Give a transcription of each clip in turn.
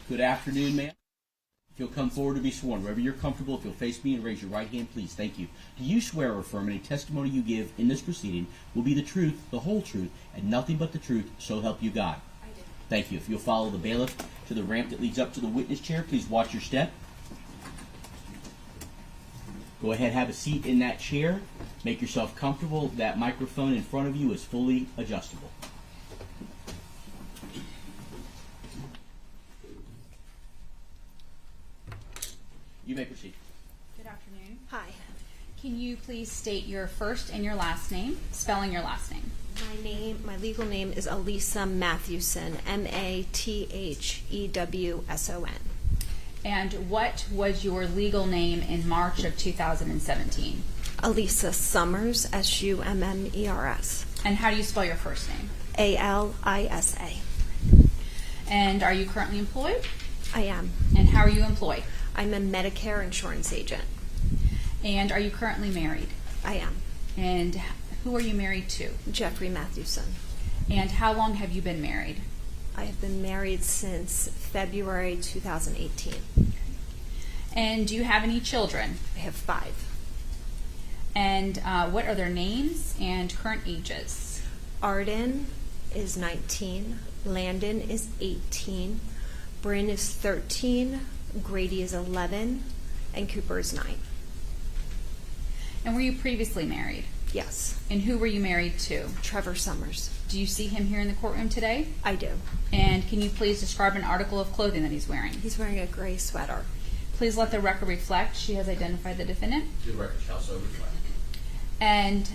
Good afternoon, ma'am. If you'll come forward to be sworn, wherever you're comfortable, if you'll face me and raise your right hand, please. Thank you. Do you swear or affirm any testimony you give in this proceeding will be the truth, the whole truth, and nothing but the truth, so help you God? I do. Thank you. If you'll follow the bailiff to the ramp that leads up to the witness chair, please watch your step. Go ahead, have a seat in that chair. Make yourself comfortable. That microphone in front of you is fully adjustable. You may proceed. Good afternoon. Hi, Can you please state your first and your last name, spelling your last name? my legal name is Alisa Mathewson, Mathewson. And what was your legal name in March of 2017? Alisa Summers, Summers. And how do you spell your first name? Alisa. And are you currently employed? I am. And how are you employed? I'm a Medicare insurance agent. And are you currently married? I am. And who are you married to? Jeffrey Mathewson. And how long have you been married? I have been married since February 2018. And do you have any children? I have 5. And what are their names and current ages? Arden is 19, Landon is 18, Bryn is 13, Grady is 11, and Cooper is 9. And were you previously married? Yes. And who were you married to? Trevor Summers. Do you see him here in the courtroom today? I do. And can you please describe an article of clothing that he's wearing? He's wearing a gray sweater. Please let the record reflect she has identified the defendant. The record shall so reflect. And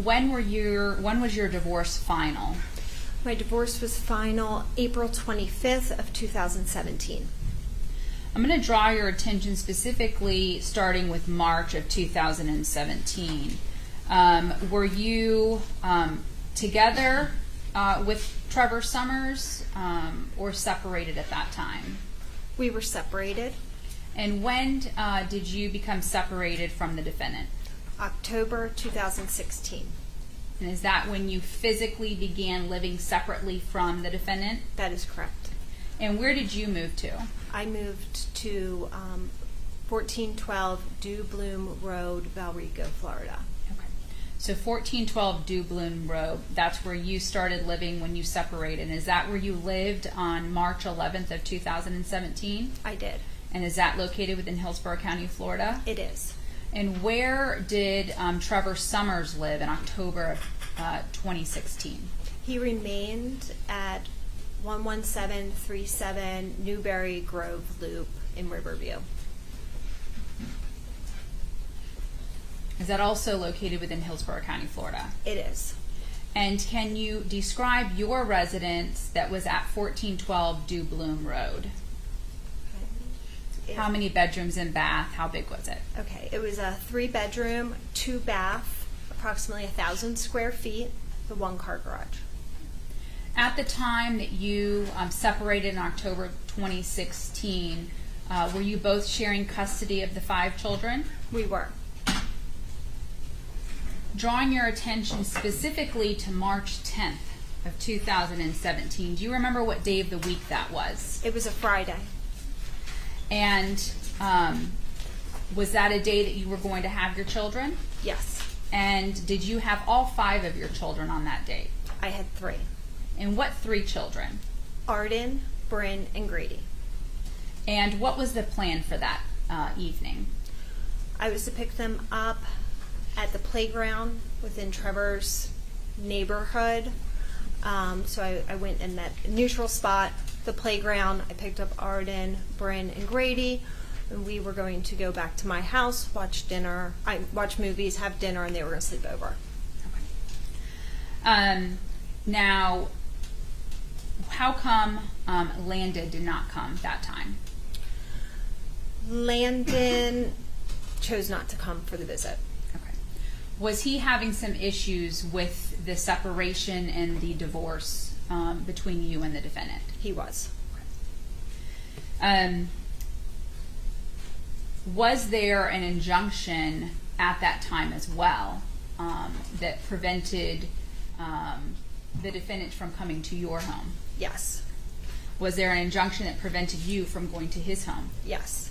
when was your divorce final? My divorce was final April 25th of 2017. I'm going to draw your attention specifically starting with March of 2017. Were you together with Trevor Summers or separated at that time? We were separated. And when did you become separated from the defendant? October 2016. And is that when you physically began living separately from the defendant? That is correct. And where did you move to? I moved to 1412 Dew Bloom Road, Valrico, Florida. Okay. So 1412 Dew Bloom Road, that's where you started living when you separated. And is that where you lived on March 11th of 2017? I did. And is that located within Hillsborough County, Florida? It is. And where did Trevor Summers live in October of 2016? He remained at 11737 Newberry Grove Loop in Riverview. Is that also located within Hillsborough County, Florida? It is. And can you describe your residence that was at 1412 Dew Bloom Road? How many bedrooms and bath? How big was it? Okay, it was a 3-bedroom, 2-bath, approximately 1,000 square feet, the 1-car garage. At the time that you separated in October 2016, were you both sharing custody of the 5 children? We were. Drawing your attention specifically to March 10th of 2017, do you remember what day of the week that was? It was a Friday. And was that a day that you were going to have your children? Yes. And did you have all 5 of your children on that date? I had 3. And what 3 children? Arden, Bryn, and Grady. And what was the plan for that evening? I was to pick them up at the playground within Trevor's neighborhood. So I went in that neutral spot, the playground. I picked up Arden, Bryn, and Grady, and we were going to go back to my house, watch movies, have dinner, and they were going to sleep over. Okay. Now, how come Landon did not come that time? Landon chose not to come for the visit. Okay. Was he having some issues with the separation and the divorce between you and the defendant? He was. Was there an injunction at that time as well that prevented the defendant from coming to your home? Yes. Was there an injunction that prevented you from going to his home? Yes.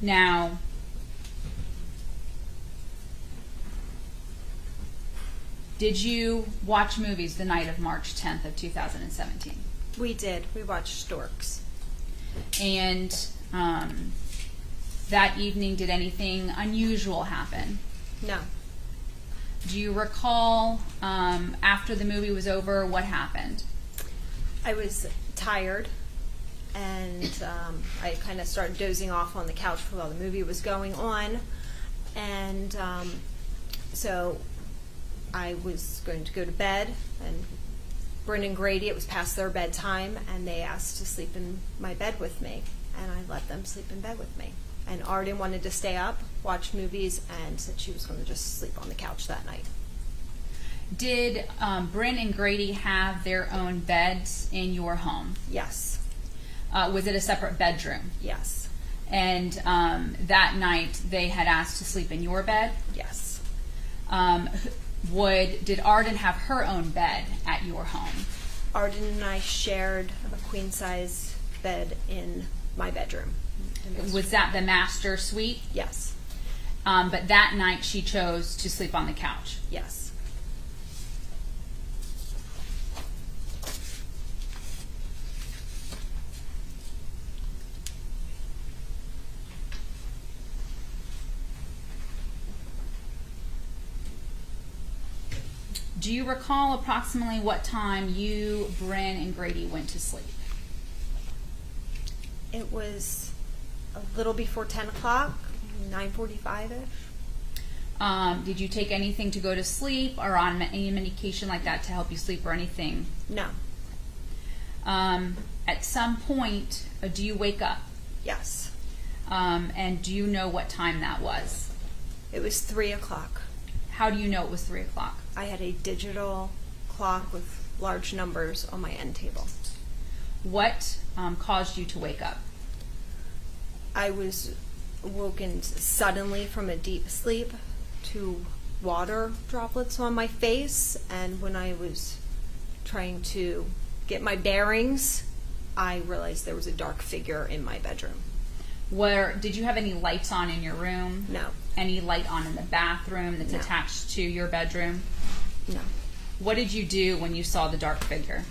Now, did you watch movies the night of March 10th of 2017? We did. We watched Storks. And that evening, did anything unusual happen? No. Do you recall after the movie was over what happened? I was tired, and I kind of started dozing off on the couch while the movie was going on. And so I was going to go to bed, and Bryn and Grady, it was past their bedtime, and they asked to sleep in my bed with me, and I let them sleep in bed with me. And Arden wanted to stay up, watch movies, and said she was going to just sleep on the couch that night. Did Bryn and Grady have their own beds in your home? Yes. Was it a separate bedroom? Yes. And that night they had asked to sleep in your bed? Yes. Did Arden have her own bed at your home? Arden and I shared a queen-size bed in my bedroom. Was that the master suite? Yes. But that night she chose to sleep on the couch. Yes. Do you recall approximately what time you, Bryn, and Grady went to sleep? It was a little before 10 o'clock, 9:45-ish. Did you take anything to go to sleep or on any medication like that to help you sleep or anything? No. At some point, do you wake up? Yes. And do you know what time that was? It was 3 o'clock. How do you know it was 3 o'clock? I had a digital clock with large numbers on my end table. What caused you to wake up? I was woken suddenly from a deep sleep to water droplets on my face, and when I was trying to get my bearings, I realized there was a dark figure in my bedroom. Did you have any lights on in your room? No. Any light on in the bathroom that's No. attached to your bedroom? No. What did you do when you saw the dark figure?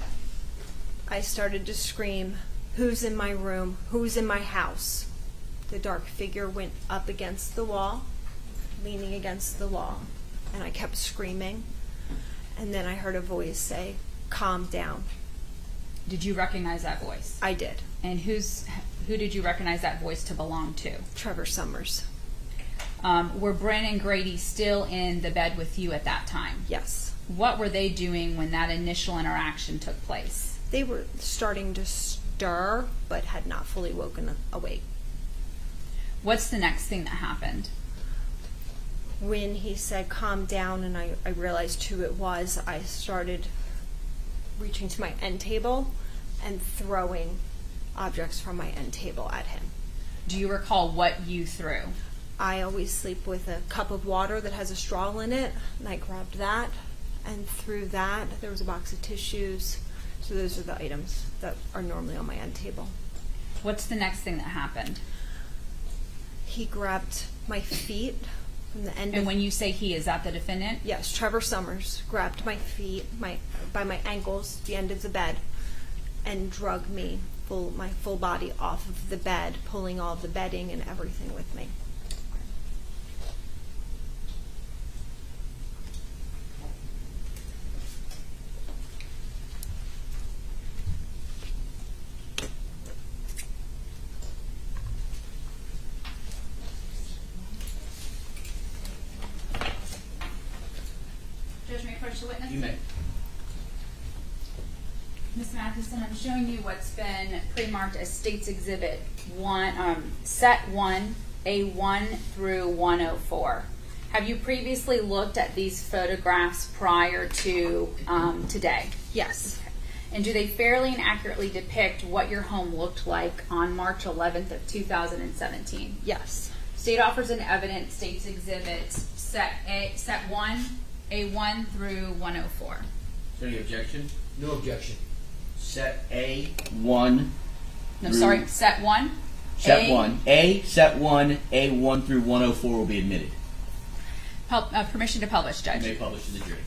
I started to scream, "Who's in my room? Who's in my house?" The dark figure went up against the wall, leaning against the wall, and I kept screaming. And then I heard a voice say, "Calm down." Did you recognize that voice? I did. And who did you recognize that voice to belong to? Trevor Summers. Were Bryn and Grady still in the bed with you at that time? Yes. What were they doing when that initial interaction took place? They were starting to stir, but had not fully woken awake. What's the next thing that happened? When he said, "Calm down," and I realized who it was, I started reaching to my end table and throwing objects from my end table at him. Do you recall what you threw? I always sleep with a cup of water that has a straw in it, and I grabbed that and threw that. There was a box of tissues. So those are the items that are normally on my end table. What's the next thing that happened? He grabbed my feet from the end And of... when you say he, is that the defendant? Yes, Trevor Summers grabbed my feet by my ankles, the end of the bed, and drug me, my full body off of the bed, pulling all the bedding and everything with me. Judge, may I approach the witness? You may. Ms. Mathewson, I'm showing you what's been pre-marked as State's Exhibit 1, Set 1, A1 through 104. Have you previously looked at these photographs prior to today? Yes. And do they fairly and accurately depict what your home looked like on March 11th of 2017? Yes. State offers in evidence State's Exhibit Set 1, A1 through 104. Is there any objection? No objection. Set A1. No, through- sorry, set 1. Set 1. Set 1, A1 through 104 will be admitted. Permission to publish, You Judge. may publish to the jury.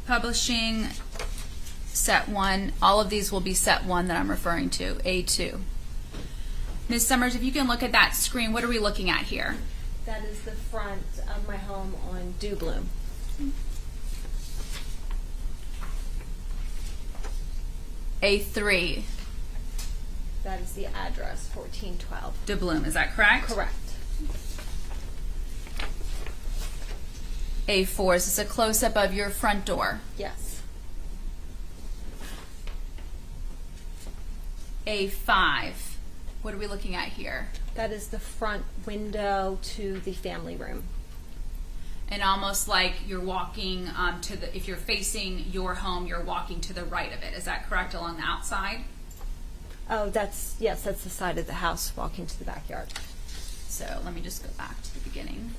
Publishing set 1. All of these will be set 1 that I'm referring to, A2. Ms. Summers, if you can look at that screen, what are we looking at here? That is the front of my home on Dubloom. A3, That is the address, 1412. de Bloom, is that correct? Correct. A4, is this a close-up of your front door? Yes. A5, what are we looking at here? That is the front window to the family room. And almost like you're walking to the, if you're facing your home, you're walking to the right of it. Is that correct, along the outside? Oh, yes, that's the side of the house walking to the backyard. So let me just go back to the beginning.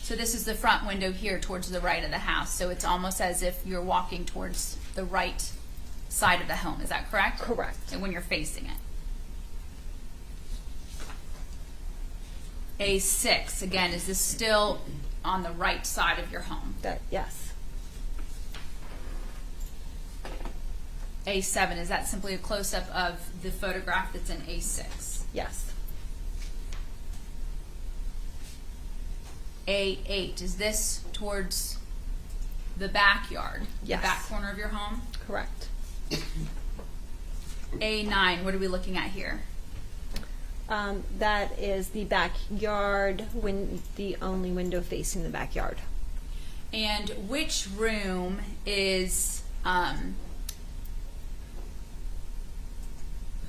So this is the front window here towards the right of the house. So it's almost as if you're walking towards the right side of the home. Is that correct? Correct. And when you're facing it. A6, again, is this still on the right side of your home? Yes. A7, is that simply a close-up of the photograph that's in A6? Yes. A8, is this towards the backyard? Yes. The back corner of your home? Correct. A9, what are we looking at here? That is the backyard, the only window facing the backyard. And which room is,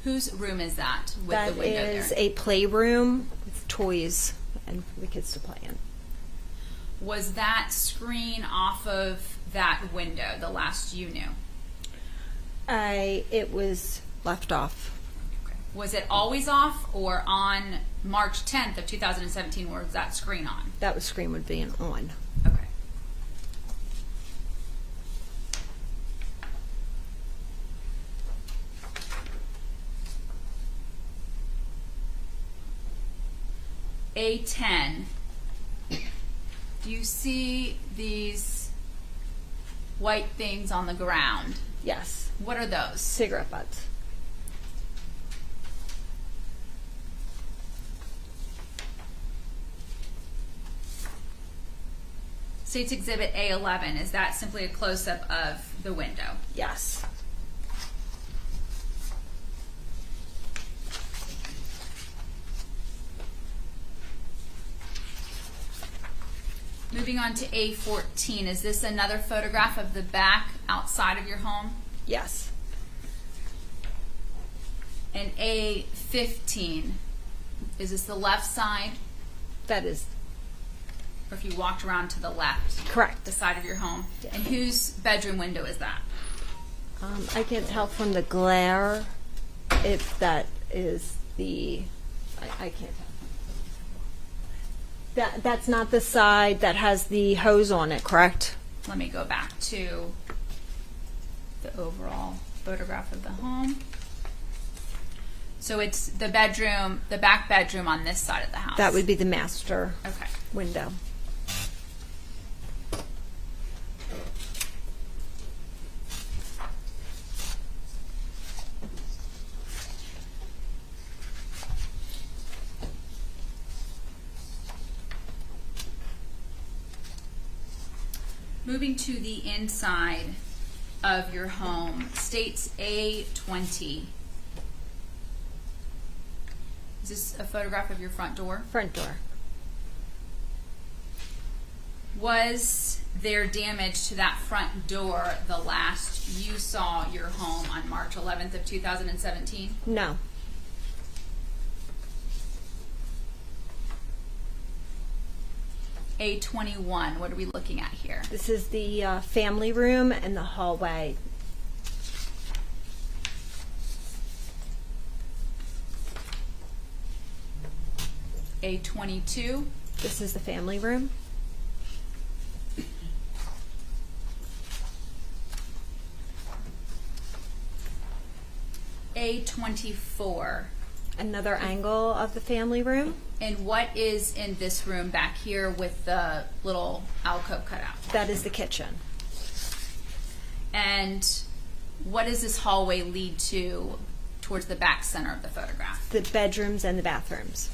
whose room is that with That the window is there? a playroom with toys and for the kids to play in. Was that screen off of that window the last you knew? It was left off. Was it always off, or on March 10th of 2017 was that screen on? That screen would be on. Okay. A10. Do you see these white things on the ground? Yes. What are those? Cigarette butts. State's Exhibit A11, is that simply a close-up of the window? Yes. Moving on to A14, is this another photograph of the back outside of your home? Yes. And A15, is this the left side? That is Or if you walked around to the left? correct. The side of your home? Yeah. And whose bedroom window is that? I can't tell from the glare if that is I can't tell. That's not the side that has the hose on it, correct? Let me go back to the overall photograph of the home. So it's the bedroom, the back bedroom on this side of the house. That would be the master Okay. window. Moving to the inside of your home, states A20. Is this a photograph of your front door? Front door. Was there damage to that front door the last you saw your home on March 11th of 2017? No. A21, what are we looking at here? This is the family room and the hallway. A22. This is the family room. A24. Another angle of the family room. And what is in this room back here with the little alcove cut out? That is the kitchen. And what does this hallway lead to towards the back center of the photograph? The bedrooms and the bathrooms.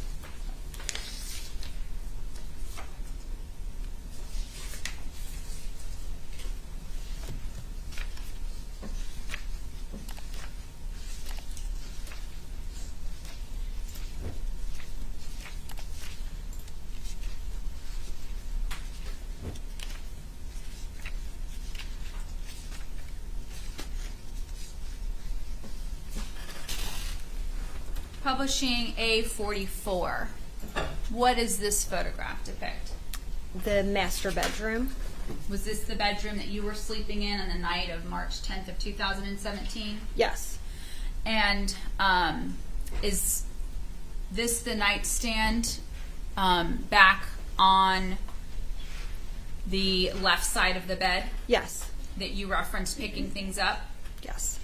Publishing A44. What does this photograph depict? The master bedroom. Was this the bedroom that you were sleeping in on the night of March 10th of 2017? Yes. And is this the nightstand back on the left side of the bed Yes. that you referenced picking things up? Yes.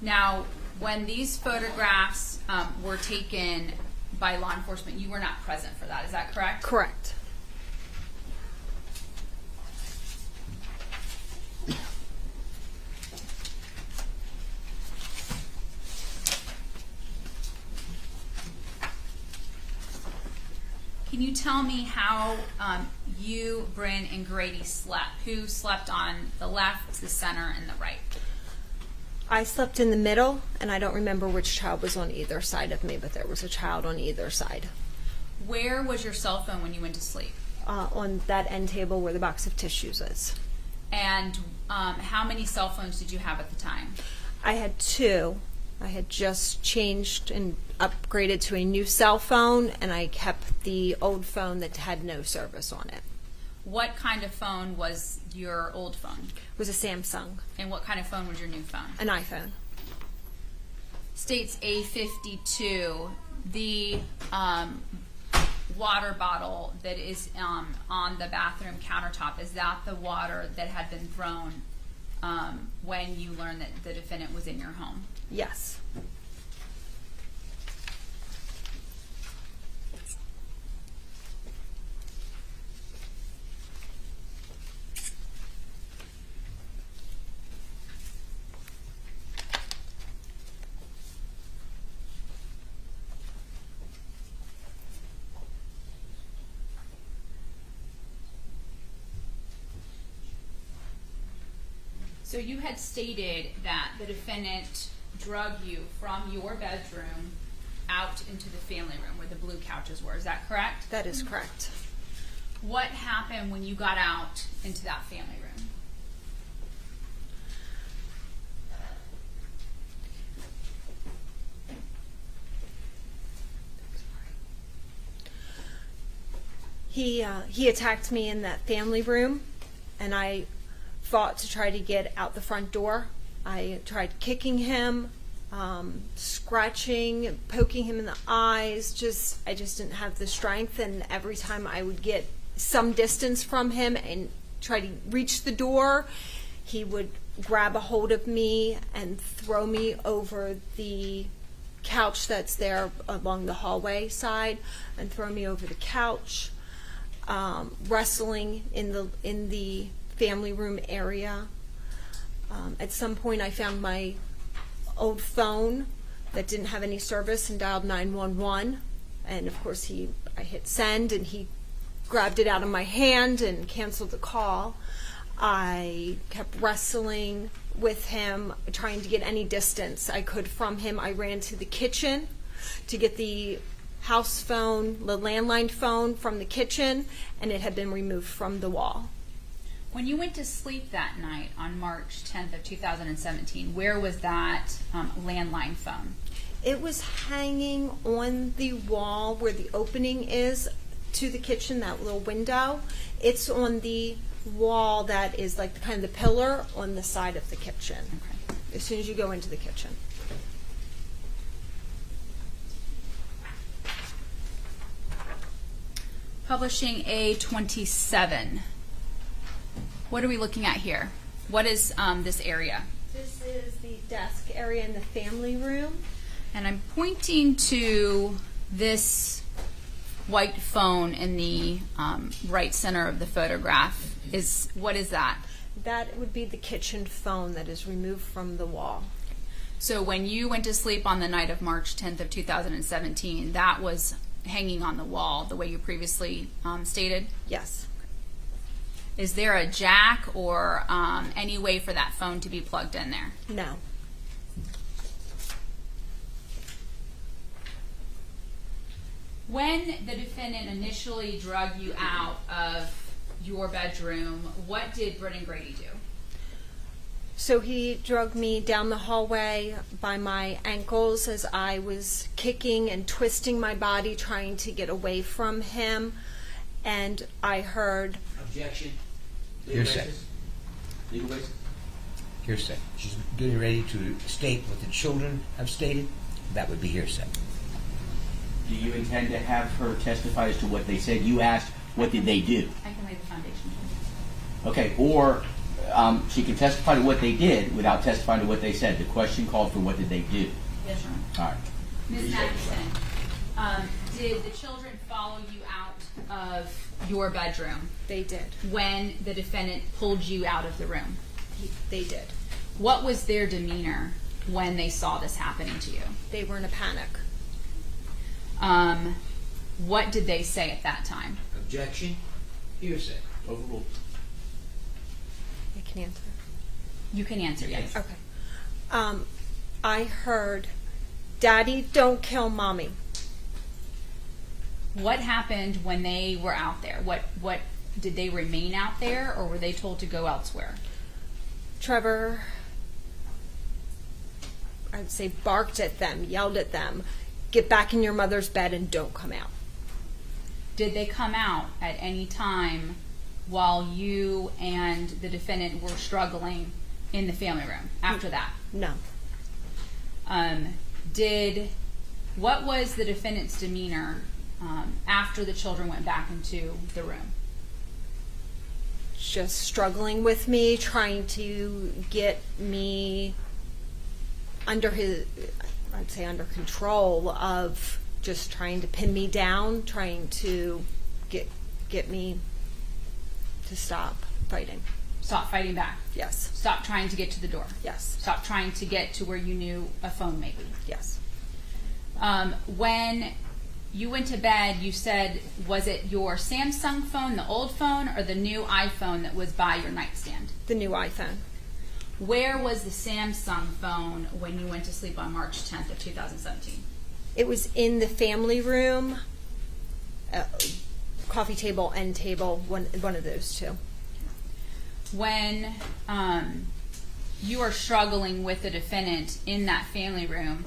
Now, when these photographs were taken by law enforcement, you were not present for that. Is that correct? Correct. Can you tell me how you, Bryn, and Grady slept? Who slept on the left, the center, and the right? I slept in the middle, and I don't remember which child was on either side of me, but there was a child on either side. Where was your cell phone when you went to sleep? On that end table where the box of tissues is. And how many cell phones did you have at the time? I had two. I had just changed and upgraded to a new cell phone, and I kept the old phone that had no service on it. What kind of phone was your old phone? It was a Samsung, And what kind of phone was your new phone? an iPhone. States A52, the water bottle that is on the bathroom countertop, is that the water that had been thrown when you learned that the defendant was in your home? Yes. So you had stated that the defendant drug you from your bedroom out into the family room where the blue couches were. Is that correct? That is correct. What happened when you got out into that family room? He attacked me in that family room, and I fought to try to get out the front door. I tried kicking him, scratching, poking him in the eyes. I just didn't have the strength, and every time I would get some distance from him and try to reach the door, he would grab a hold of me and throw me over the couch that's there along the hallway side, and throw me over the couch. Wrestling in the family room area. At some point I found my old phone that didn't have any service and dialed 911, and of course I hit send, and he grabbed it out of my hand and canceled the call. I kept wrestling with him, trying to get any distance I could from him. I ran to the kitchen to get the house phone, the landline phone from the kitchen, and it had been removed from the wall. When you went to sleep that night on March 10th of 2017, where was that landline phone? It was hanging on the wall where the opening is to the kitchen, that little window. It's on the wall that is like kind of the pillar on the side of the kitchen. Okay. As soon as you go into the kitchen. Publishing A27. What are we looking at here? What is this area? This is the desk area in the family room. And I'm pointing to this white phone in the right center of the photograph. What is that? That would be the kitchen phone that is removed from the wall. So when you went to sleep on the night of March 10th of 2017, that was hanging on the wall the way you previously stated? Yes. Is there a jack or any way for that phone to be plugged in there? No. When the defendant initially drug you out of your bedroom, what did Brennan Grady do? So he dragged me down the hallway by my ankles as I was kicking and twisting my body trying to get away from him. And I heard... Objection. Hearsay. Legal basis? Hearsay. She's getting ready to state what the children have stated. That would be hearsay. Do you intend to have her testify as to what they said? You asked, what did they do? I can lay the foundation. Okay, or she can testify to what they did without testifying to what they said. The question called for what did they do? Yes, Your Honor. All right. Ms. Mathewson, did the children follow you out of your bedroom They did. when the defendant pulled you out of the room? They did. What was their demeanor when they saw this happening to you? They were in a panic. What did they say at that time? Objection. Hearsay. Overruled. I can answer. You can answer, yes. Okay. I heard, "Daddy, don't kill Mommy." What happened when they were out there? What did they remain out there, or were they told to go elsewhere? Trevor, I'd say, barked at them, yelled at them, "Get back in your mother's bed and don't come out." Did they come out at any time while you and the defendant were struggling in the family room after that? No. What was the defendant's demeanor after the children went back into the room? Just struggling with me, trying to get me under control of just trying to pin me down, trying to get me to stop fighting. Stop fighting back. Yes. Stop trying to get to the door. Yes. Stop trying to get to where you knew a phone may be. Yes. When you went to bed, you said, was it your Samsung phone, the old phone, or the new iPhone that was by your nightstand? The new iPhone. Where was the Samsung phone when you went to sleep on March 10th of 2017? It was in the family room, coffee table, end table, one of those two. When you are struggling with the defendant in that family room,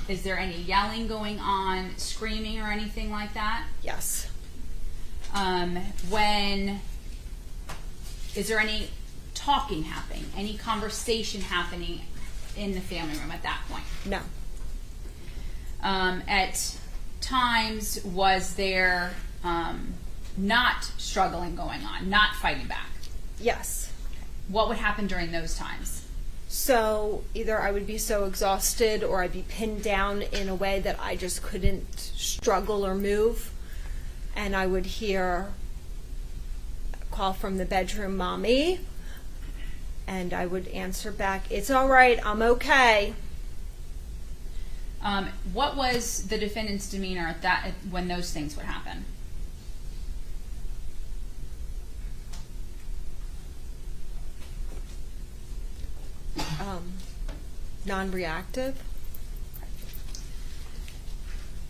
is there any yelling going on, screaming, or anything like that? Yes. Is there any talking happening, any conversation happening in the family room at that point? No. At times, was there not struggling going on, not fighting back? Yes. What would happen during those times? So either I would be so exhausted or I'd be pinned down in a way that I just couldn't struggle or move. And I would hear a call from the bedroom, "Mommy." And I would answer back, "It's all right, I'm okay." What was the defendant's demeanor when those things would happen? Non-reactive.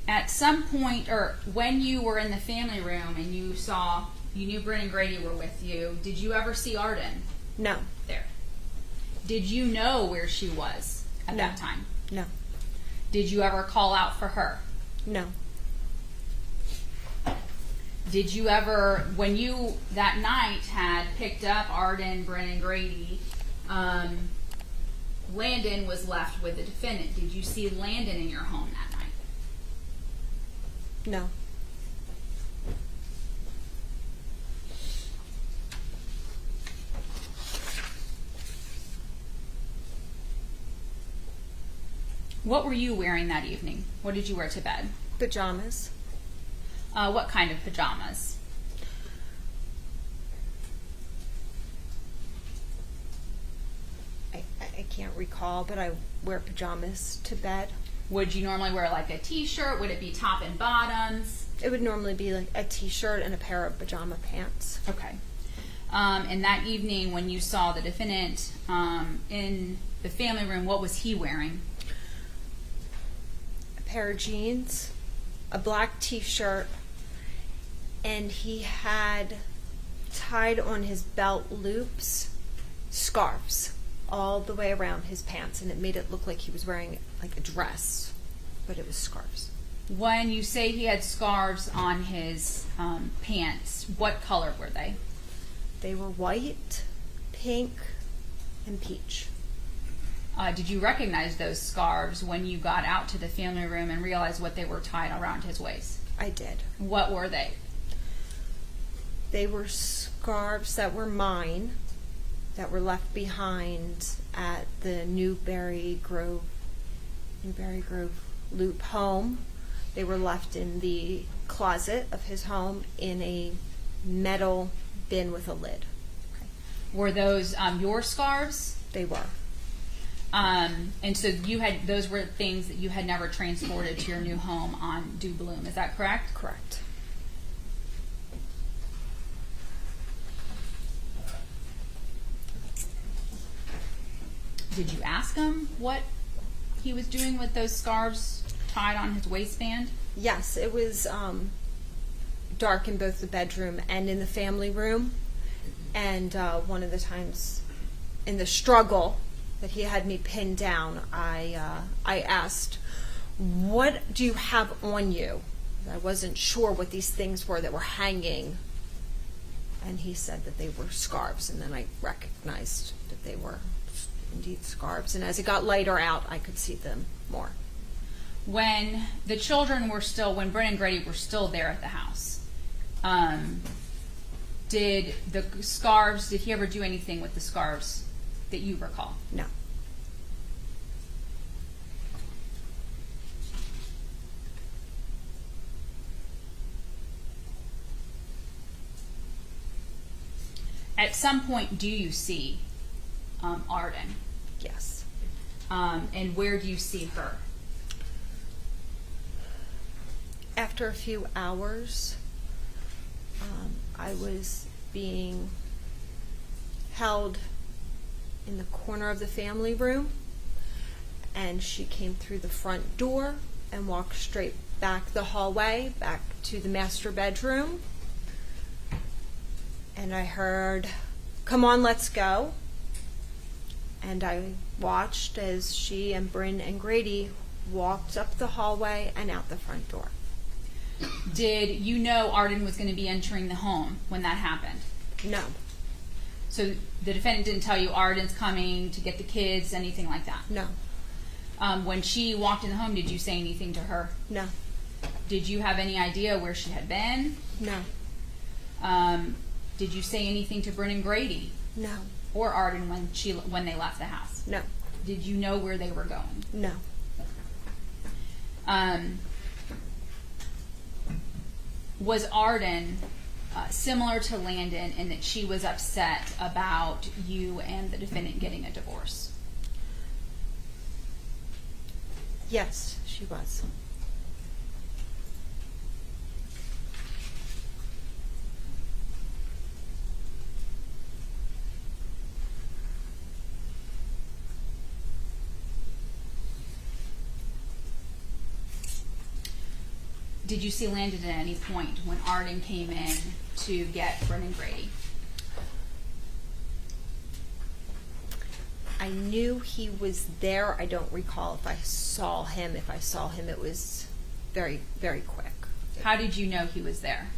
At some point, or when you were in the family room and you knew Brent and Grady were with you, did you ever see Arden No. there? Did you know where she was at that time? No. Did you ever call out for her? No. Did you ever, when you that night had picked up Arden, Brent, and Grady, Landon was left with the defendant. Did you see Landon in your home that night? No. What were you wearing that evening? What did you wear to bed? Pajamas. What kind of pajamas? I can't recall, but I wear pajamas to bed. Would you normally wear like a t-shirt? Would it be top and bottoms? It would normally be like a t-shirt and a pair of pajama pants. Okay. And that evening when you saw the defendant in the family room, what was he wearing? A pair of jeans, a black t-shirt, and he had tied on his belt loops scarves all the way around his pants, and it made it look like he was wearing like a dress, but it was scarves. When you say he had scarves on his pants, what color were they? They were white, pink, and peach. Did you recognize those scarves when you got out to the family room and realized what they were tied around his waist? I did. What were they? They were scarves that were mine, that were left behind at the Newberry Grove Loop home. They were left in the closet of his home in a metal bin with a lid. Were those your scarves? They were. And so those were things that you had never transported to your new home on Du Bloom. Is that correct? Correct. Did you ask him what he was doing with those scarves tied on his waistband? Yes, it was dark in both the bedroom and in the family room. And one of the times in the struggle that he had me pinned down, I asked, "What do you have on you?" I wasn't sure what these things were that were hanging. And he said that they were scarves, and then I recognized that they were indeed scarves. And as it got lighter out, I could see them more. When the children were still, when Brent and Grady were still there at the house, did he ever do anything with the scarves that you recall? No. At some point, do you see Arden? Yes. And where do you see her? After a few hours, I was being held in the corner of the family room, and she came through the front door and walked straight back the hallway, back to the master bedroom. And I heard, "Come on, let's go." And I watched as she and Bryn and Grady walked up the hallway and out the front door. Did you know Arden was going to be entering the home when that happened? No. So the defendant didn't tell you Arden's coming to get the kids, anything like that? No. When she walked in the home, did you say anything to her? No. Did you have any idea where she had been? No. Did you say anything to Bryn and Grady No. or Arden when they left the house? No. Did you know where they were going? No. Was Arden similar to Landon in that she was upset about you and the defendant getting a divorce? Yes, she was. Did you see Landon at any point when Arden came in to get Bryn and Grady? I knew he was there. I don't recall if I saw him. If I saw him, it was very, very quick. How did you know he was there?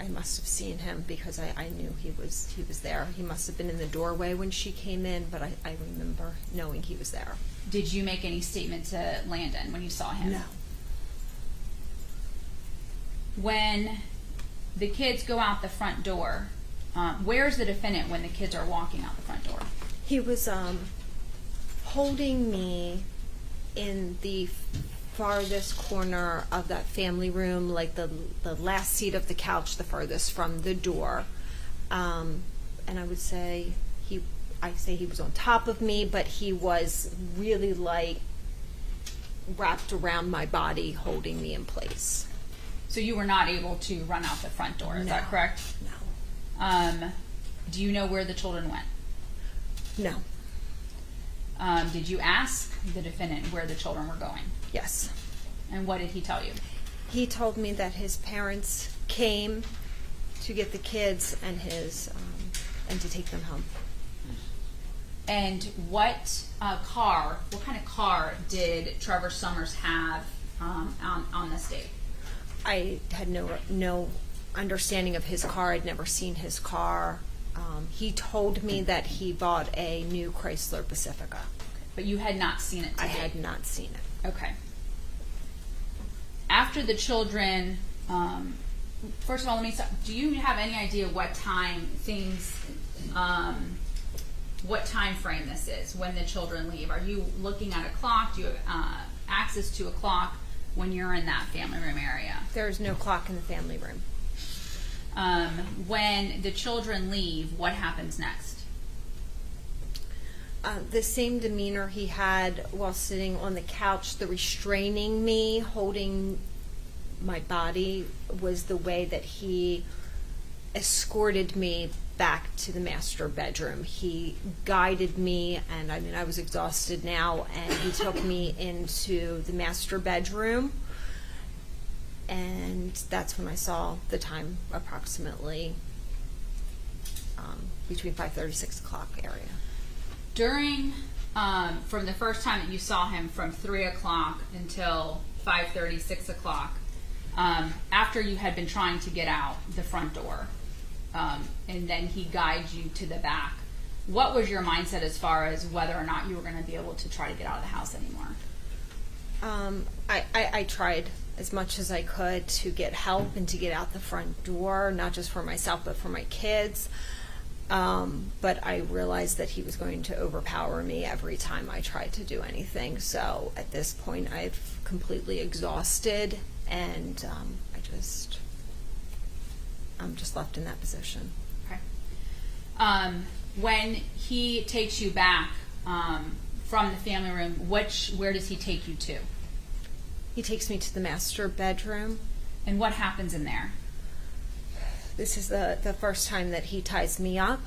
I must have seen him because I knew he was there. He must have been in the doorway when she came in, but I remember knowing he was there. Did you make any statement to Landon when you saw him? No. When the kids go out the front door, where's the defendant when the kids are walking out the front door? He was holding me in the farthest corner of that family room, like the last seat of the couch, the furthest from the door. And I would say he was on top of me, but he was really like wrapped around my body, holding me in place. So you were not able to run out the front door, is that correct? No. Do you know where the children went? No. Did you ask the defendant where the children were going? Yes. And what did he tell you? He told me that his parents came to get the kids and and to take them home. And what kind of car did Trevor Summers have on this date? I had no understanding of his car. I'd never seen his car. He told me that he bought a new Chrysler Pacifica. But you had not seen it to I date. had not seen it. Okay. After the children, first of all, let me stop. Do you have any idea what time what time frame this is when the children leave? Are you looking at a clock? Do you have access to a clock when you're in that family room area? There's no clock in the family room. When the children leave, what happens next? The same demeanor he had while sitting on the couch, the restraining me, holding my body, was the way that he escorted me back to the master bedroom. He guided me, and I was exhausted now, and he took me into the master bedroom, and that's when I saw the time, approximately between 5:30, 6 o'clock area. During, from the first time that you saw him from 3 o'clock until 5:30, 6 o'clock, after you had been trying to get out the front door, and then he guides you to the back, what was your mindset as far as whether or not you were going to be able to try to get out of the house anymore? I tried as much as I could to get help and to get out the front door, not just for myself but for my kids. But I realized that he was going to overpower me every time I tried to do anything. So at this point, I've completely exhausted, and I'm just left in that position. Okay. When he takes you back from the family room, where does he take you to? He takes me to the master bedroom. And what happens in there? This is the first time that he ties me up.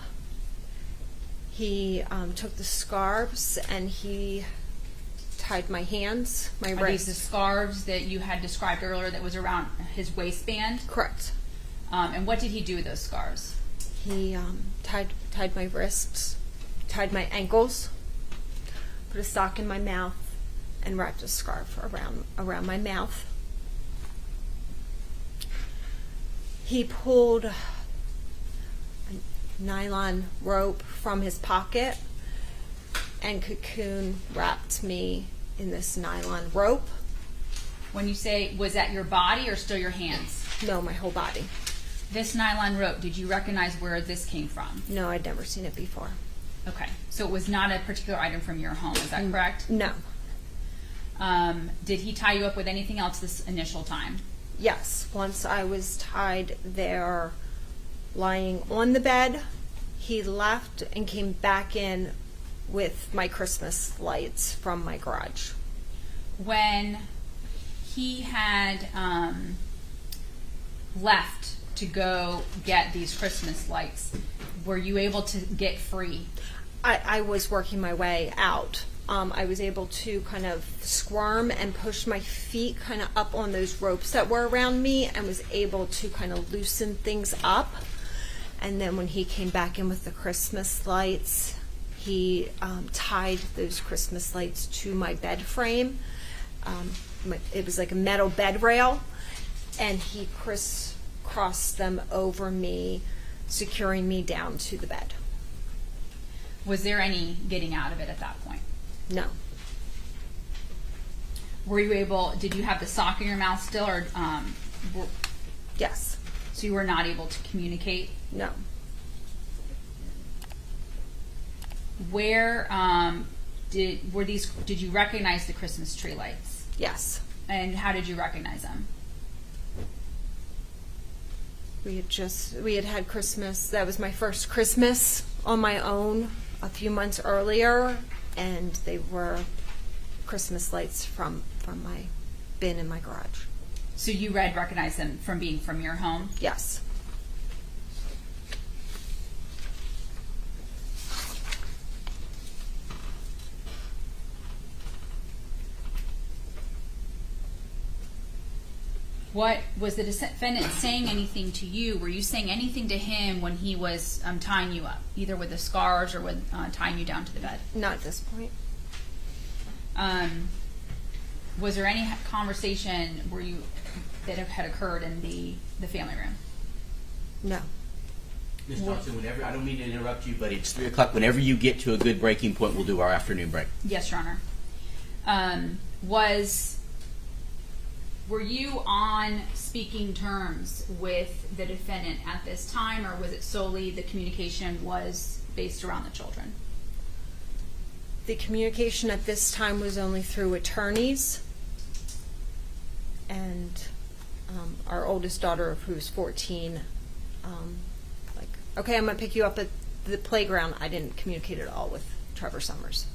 He took the scarves and he tied my hands, my Are these wrists. the scarves that you had described earlier that was around his waistband? Correct. And what did he do with those scarves? He tied my wrists, tied my ankles, put a sock in my mouth, and wrapped a scarf around my mouth. He pulled a nylon rope from his pocket and cocoon wrapped me in this nylon rope. When you say, was that your body or still your hands? No, my whole body. This nylon rope, did you recognize where this came from? No, I'd never seen it before. Okay, so it was not a particular item from your home, is that correct? No. Did he tie you up with anything else this initial time? Yes, once I was tied there, lying on the bed, he left and came back in with my Christmas lights from my garage. When he had left to go get these Christmas lights, were you able to get free? I was working my way out. I was able to kind of squirm and push my feet kind of up on those ropes that were around me and was able to kind of loosen things up. And then when he came back in with the Christmas lights, he tied those Christmas lights to my bed frame. It was like a metal bed rail, and he crisscrossed them over me, securing me down to the bed. Was there any getting out of it at that point? No. Were you able, did you have the sock in your mouth still, or Yes. so you were not able to communicate? No. Where did you recognize the Christmas tree lights? Yes. And how did you recognize them? We had Christmas. That was my first Christmas on my own a few months earlier, and they were Christmas lights from my bin in my garage. So you recognized them from being from your home? Yes. What was the defendant saying anything to you? Were you saying anything to him when he was tying you up, either with the scars or with tying you down to the bed? Not at this point. Was there any conversation that had occurred in the family room? No. Ms. Thompson, whenever, I don't mean to interrupt you, but it's 3 o'clock. Whenever you get to a good breaking point, we'll do our afternoon break. Yes, Your Honor. Were you on speaking terms with the defendant at this time, or was it solely the communication was based around the children? The communication at this time was only through attorneys, and our oldest daughter, who's 14, like, okay, I'm going to pick you up at the playground. I didn't communicate at all with Trevor Summers.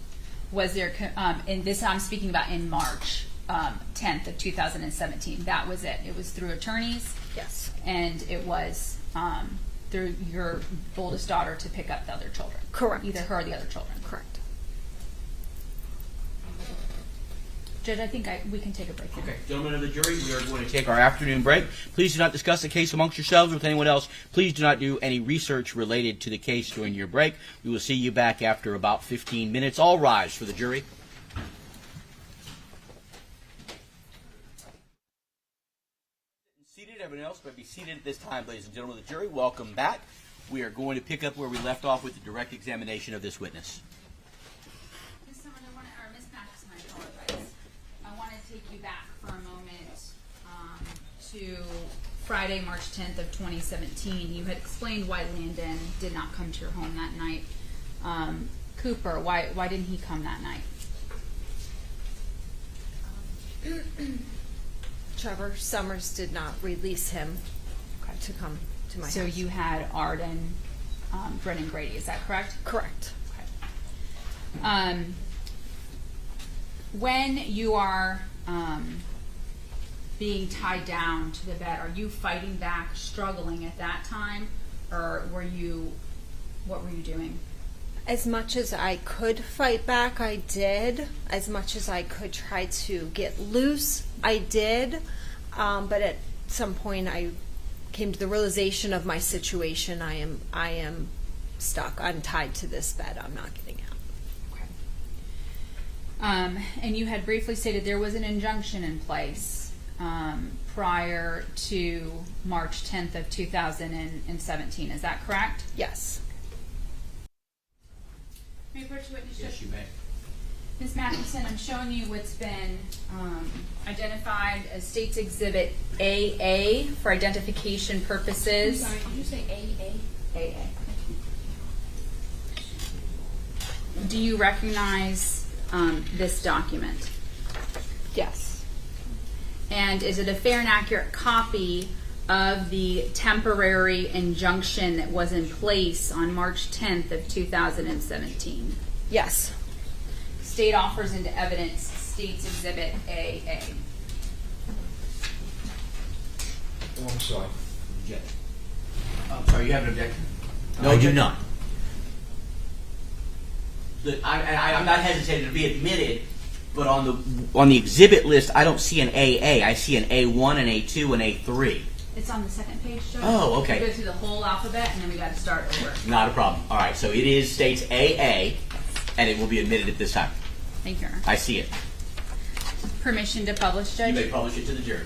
Was there, and this I'm speaking about in March 10th of 2017, that was it? It was through attorneys? Yes. And it was through your oldest daughter to pick up the other children? Correct. Either her or the other children? Correct. Judge, I think we can take a break now. Okay, gentlemen of the jury, we are going to take our afternoon break. Please do not discuss the case amongst yourselves or with anyone else. Please do not do any research related to the case during your break. We will see you back after about 15 minutes. All rise for the jury. Seated, everyone else may be seated at this time, ladies and gentlemen of the jury. Welcome back. We are going to pick up where we left off with the direct examination of this witness. Ms. Summers, Ms. Mathewson, I apologize. I want to take you back for a moment to Friday, March 10th of 2017. You had explained why Landon did not come to your home that night. Cooper, why didn't he come that night? Trevor Summers did not release him to come to my house. So you had Arden, Brennan Grady, is that correct? Correct. Okay. When you are being tied down to the bed, are you fighting back, struggling at that time, or what were you doing? As much as I could fight back, I did. As much as I could try to get loose, I did. But at some point, I came to the realization of my situation. I am stuck. I'm tied to this bed. I'm not getting out. Okay. And you had briefly stated there was an injunction in place prior to March 10th of 2017. Is that correct? Yes. May I approach the witness? Yes, you may. Ms. Mathewson, I'm showing you what's been identified as State's Exhibit AA for identification purposes. I'm sorry, did you say AA? AA. Do you recognize this document? Yes. And is it a fair and accurate copy of the temporary injunction that was in place on March 10th of 2017? Yes. State offers into evidence State's Exhibit AA. Oh, I'm sorry. Objection. I'm sorry, you have an objection? No, I do not. I'm not hesitating to be admitted, but on the exhibit list, I don't see an AA. I see an A1, an A2, and A3. It's on the second page, Joe. Oh, okay. We go through the whole alphabet, and then we got to start over. Not a problem. All right, so it is states AA, and it will be admitted at this time. Thank you, Your Honor. I see it. Permission to publish, Judge? You may publish it to the jury.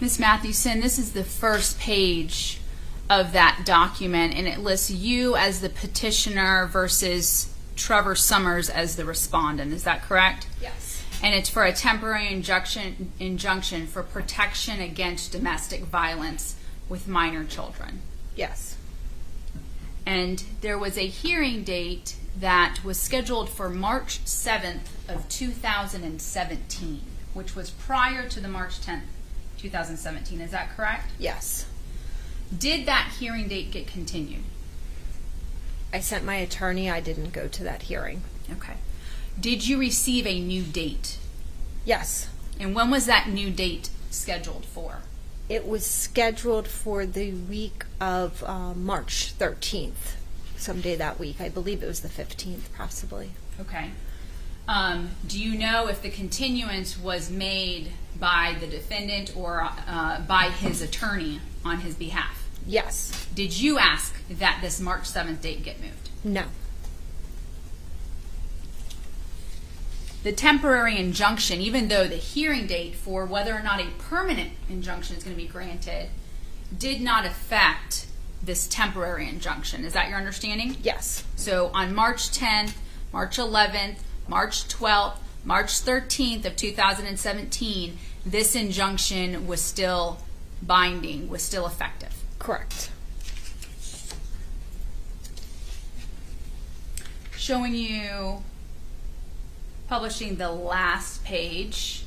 Ms. Mathewson, this is the first page of that document, and it lists you as the petitioner versus Trevor Summers as the respondent. Is that correct? Yes. And it's for a temporary injunction for protection against domestic violence with minor children. Yes. And there was a hearing date that was scheduled for March 7th of 2017, which was prior to the March 10th, 2017. Is that correct? Yes. Did that hearing date get continued? I sent my attorney. I didn't go to that hearing. Okay. Did you receive a new date? Yes. And when was that new date scheduled for? It was scheduled for the week of March 13th, someday that week. I believe it was the 15th, possibly. Okay. Do you know if the continuance was made by the defendant or by his attorney on his behalf? Yes. Did you ask that this March 7th date get moved? No. The temporary injunction, even though the hearing date for whether or not a permanent injunction is going to be granted, did not affect this temporary injunction. Is that your understanding? Yes. So on March 10th, March 11th, March 12th, March 13th of 2017, this injunction was still binding, was still effective. Correct. Showing you publishing the last page,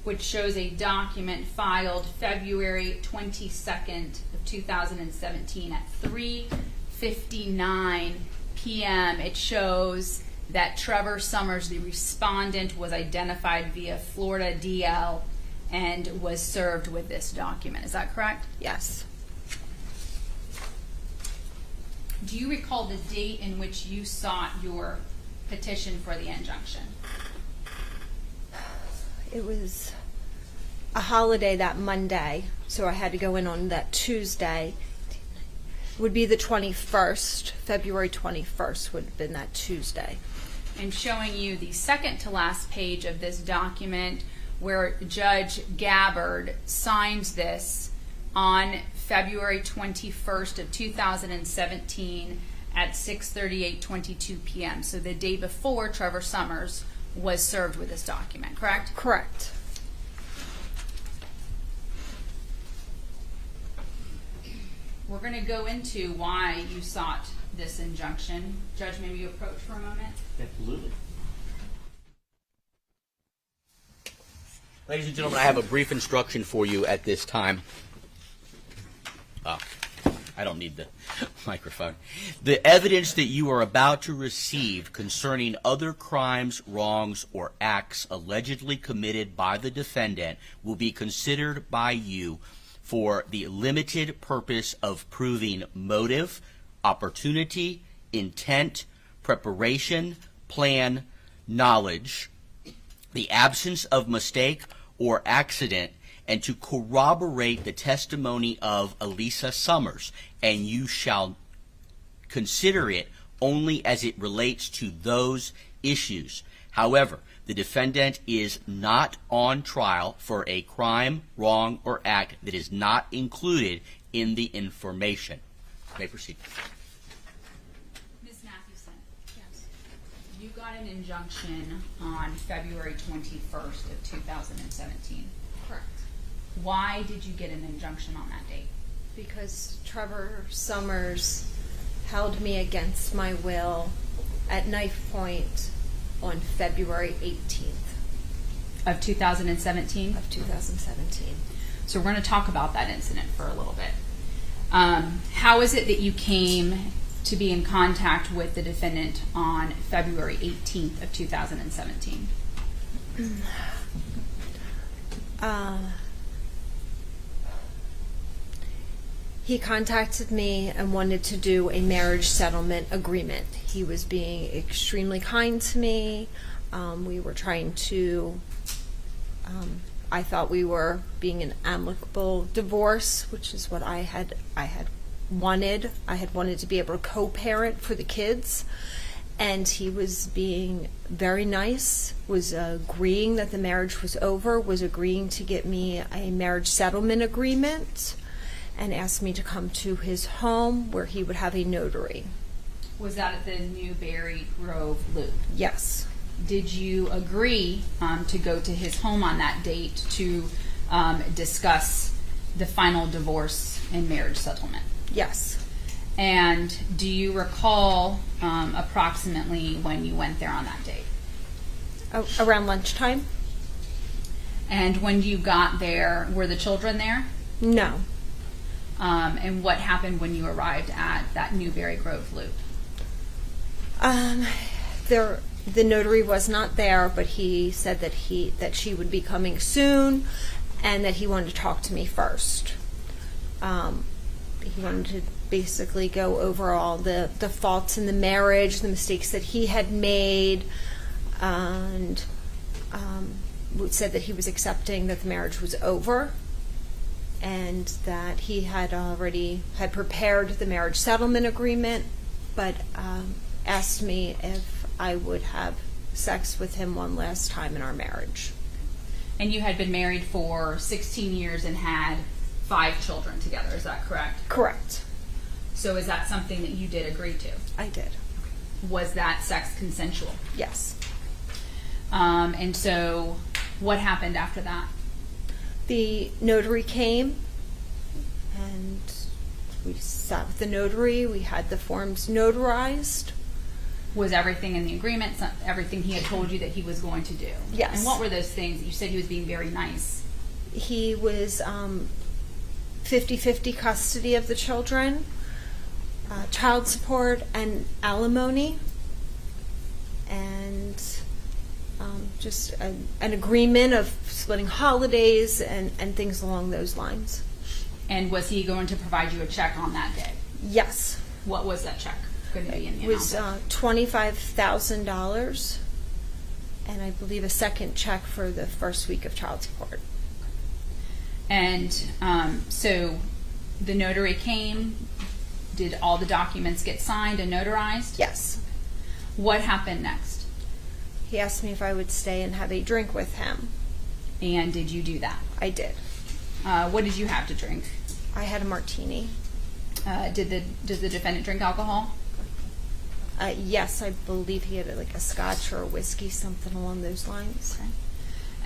which shows a document filed February 22nd of 2017 at 3:59 p.m. It shows that Trevor Summers, the respondent, was identified via Florida DL and was served with this document. Is that correct? Yes. Do you recall the date in which you sought your petition for the injunction? It was a holiday that Monday, so I had to go in on that Tuesday. It would be the 21st, February 21st would have been that Tuesday. And showing you the second to last page of this document where Judge Gabbard signs this on February 21st of 2017 at 6:38:22 p.m. So the day before Trevor Summers was served with this document, correct? Correct. We're going to go into why you sought this injunction. Judge, maybe you approach for a moment. Absolutely. Ladies and gentlemen, I have a brief instruction for you at this time. I don't need the microphone. The evidence that you are about to receive concerning other crimes, wrongs, or acts allegedly committed by the defendant will be considered by you for the limited purpose of proving motive, opportunity, intent, preparation, plan, knowledge, the absence of mistake or accident, and to corroborate the testimony of Alisa Summers, and you shall consider it only as it relates to those issues. However, the defendant is not on trial for a crime, wrong, or act that is not included in the information. You may proceed. Ms. Mathewson. Yes. You got an injunction on February 21st of 2017. Correct. Why did you get an injunction on that date? Because Trevor Summers held me against my will at knife point on February 18th Of 2017? of 2017. So we're going to talk about that incident for a little bit. How is it that you came to be in contact with the defendant on February 18th of 2017? He contacted me and wanted to do a marriage settlement agreement. He was being extremely kind to me. We were trying to, I thought we were being an amicable divorce, which is what I had wanted. I had wanted to be able to co-parent for the kids. And he was being very nice, was agreeing that the marriage was over, was agreeing to get me a marriage settlement agreement, and asked me to come to his home where he would have a notary. Was that at the Newberry Grove Loop? Yes. did you agree to go to his home on that date to discuss the final divorce and marriage settlement? Yes. And do you recall approximately when you went there on that date? Around lunchtime? And when you got there, were the children there? No. And what happened when you arrived at that Newberry Grove loop? The notary was not there, but he said that she would be coming soon, and that he wanted to talk to me first. He wanted to basically go over all the faults in the marriage, the mistakes that he had made, and said that he was accepting that the marriage was over, and that he had already had prepared the marriage settlement agreement, but asked me if I would have sex with him one last time in our marriage. And you had been married for 16 years and had 5 children together, is that correct? Correct. So is that something that you did agree to? I did. Was that sex consensual? Yes. And so what happened after that? The notary came, and we sat with the notary. We had the forms notarized. Was everything in the agreement, everything he had told you that he was going to do? Yes. And what were those things? You said he was being very nice. He was 50-50 custody of the children, child support and alimony, and just an agreement of splitting holidays and things along those lines. And was he going to provide you a check on that day? Yes. What was that check going to be in the It was amount? $25,000, and I believe a second check for the first week of child support. And so the notary came. Did all the documents get signed and notarized? Yes. What happened next? He asked me if I would stay and have a drink with him. And did you do that? I did. What did you have to drink? I had a martini. Does the defendant drink alcohol? Yes, I believe he had like a scotch or a whiskey, something along those lines. Okay.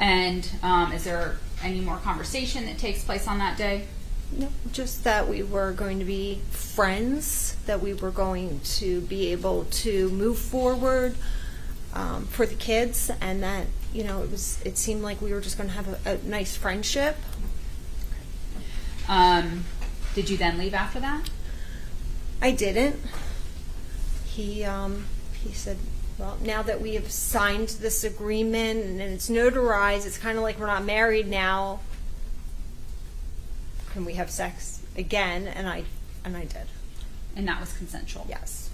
And is there any more conversation that takes place on that day? No, just that we were going to be friends, that we were going to be able to move forward for the kids, and that it seemed like we were just going to have a nice friendship. Did you then leave after that? I didn't. He said, well, now that we have signed this agreement and it's notarized, it's kind of like we're not married now. Can we have sex again? And I did. And that was consensual? Yes.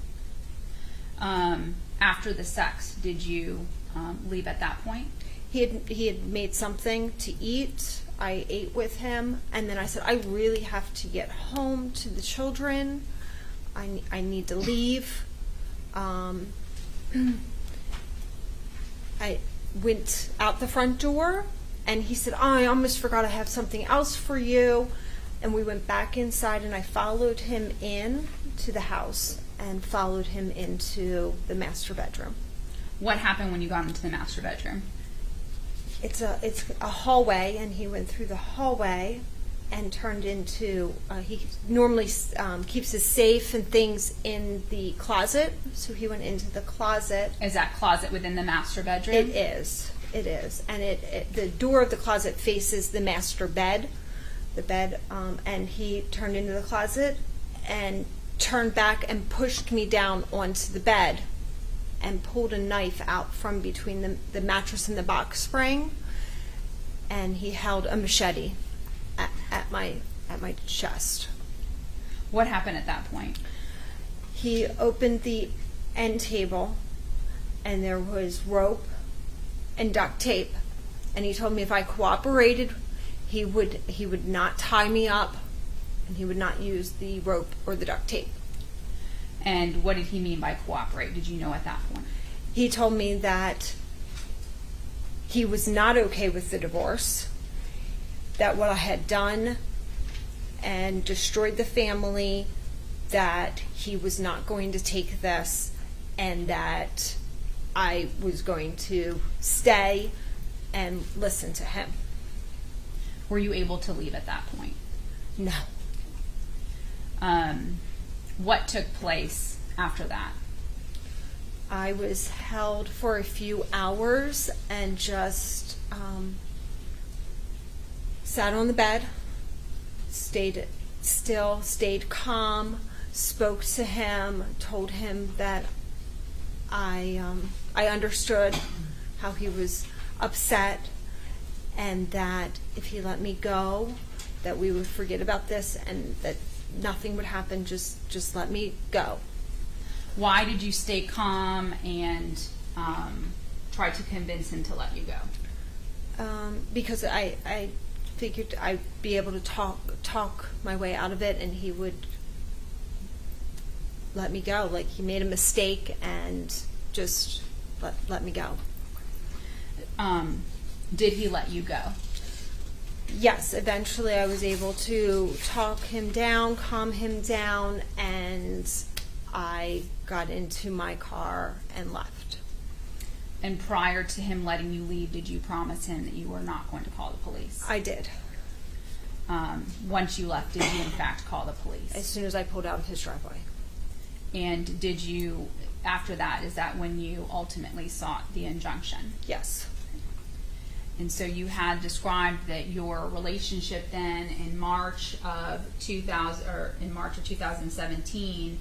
After the sex, did you leave at that point? He had made something to eat. I ate with him, and then I said, I really have to get home to the children. I need to leave. I went out the front door, and he said, I almost forgot I have something else for you. And we went back inside, and I followed him in to the house and followed him into the master bedroom. What happened when you got into the master bedroom? It's a hallway, and he went through the hallway and turned into, he normally keeps his safe and things in the closet, so he went into the closet. Is that closet within the master bedroom? It is, and the door of the closet faces the master bed, and he turned into the closet and turned back and pushed me down onto the bed and pulled a knife out from between the mattress and the box spring, and he held a machete at my chest. What happened at that point? He opened the end table, and there was rope and duct tape, and he told me if I cooperated, he would not tie me up, and he would not use the rope or the duct tape. And what did he mean by cooperate? Did you know at that point? He told me that he was not okay with the divorce, that what I had done and destroyed the family, that he was not going to take this, and that I was going to stay and listen to him. Were you able to leave at that point? No. What took place after that? I was held for a few hours and just sat on the bed, stayed still, stayed calm, spoke to him, told him that I understood how he was upset, and that if he let me go, that we would forget about this and that nothing would happen. Just let me go. Why did you stay calm and try to convince him to let you go? Because I figured I'd be able to talk my way out of it, and he would let me go. Like, he made a mistake and just let me go. Did he let you go? Yes, eventually I was able to talk him down, calm him down, and I got into my car and left. And prior to him letting you leave, did you promise him that you were not going to call the police? I did. Once you left, did you in fact call the police? As soon as I pulled out of his driveway. And did you, after that, is that when you ultimately sought the injunction? Yes. And so you had described that your relationship then in March of 2017,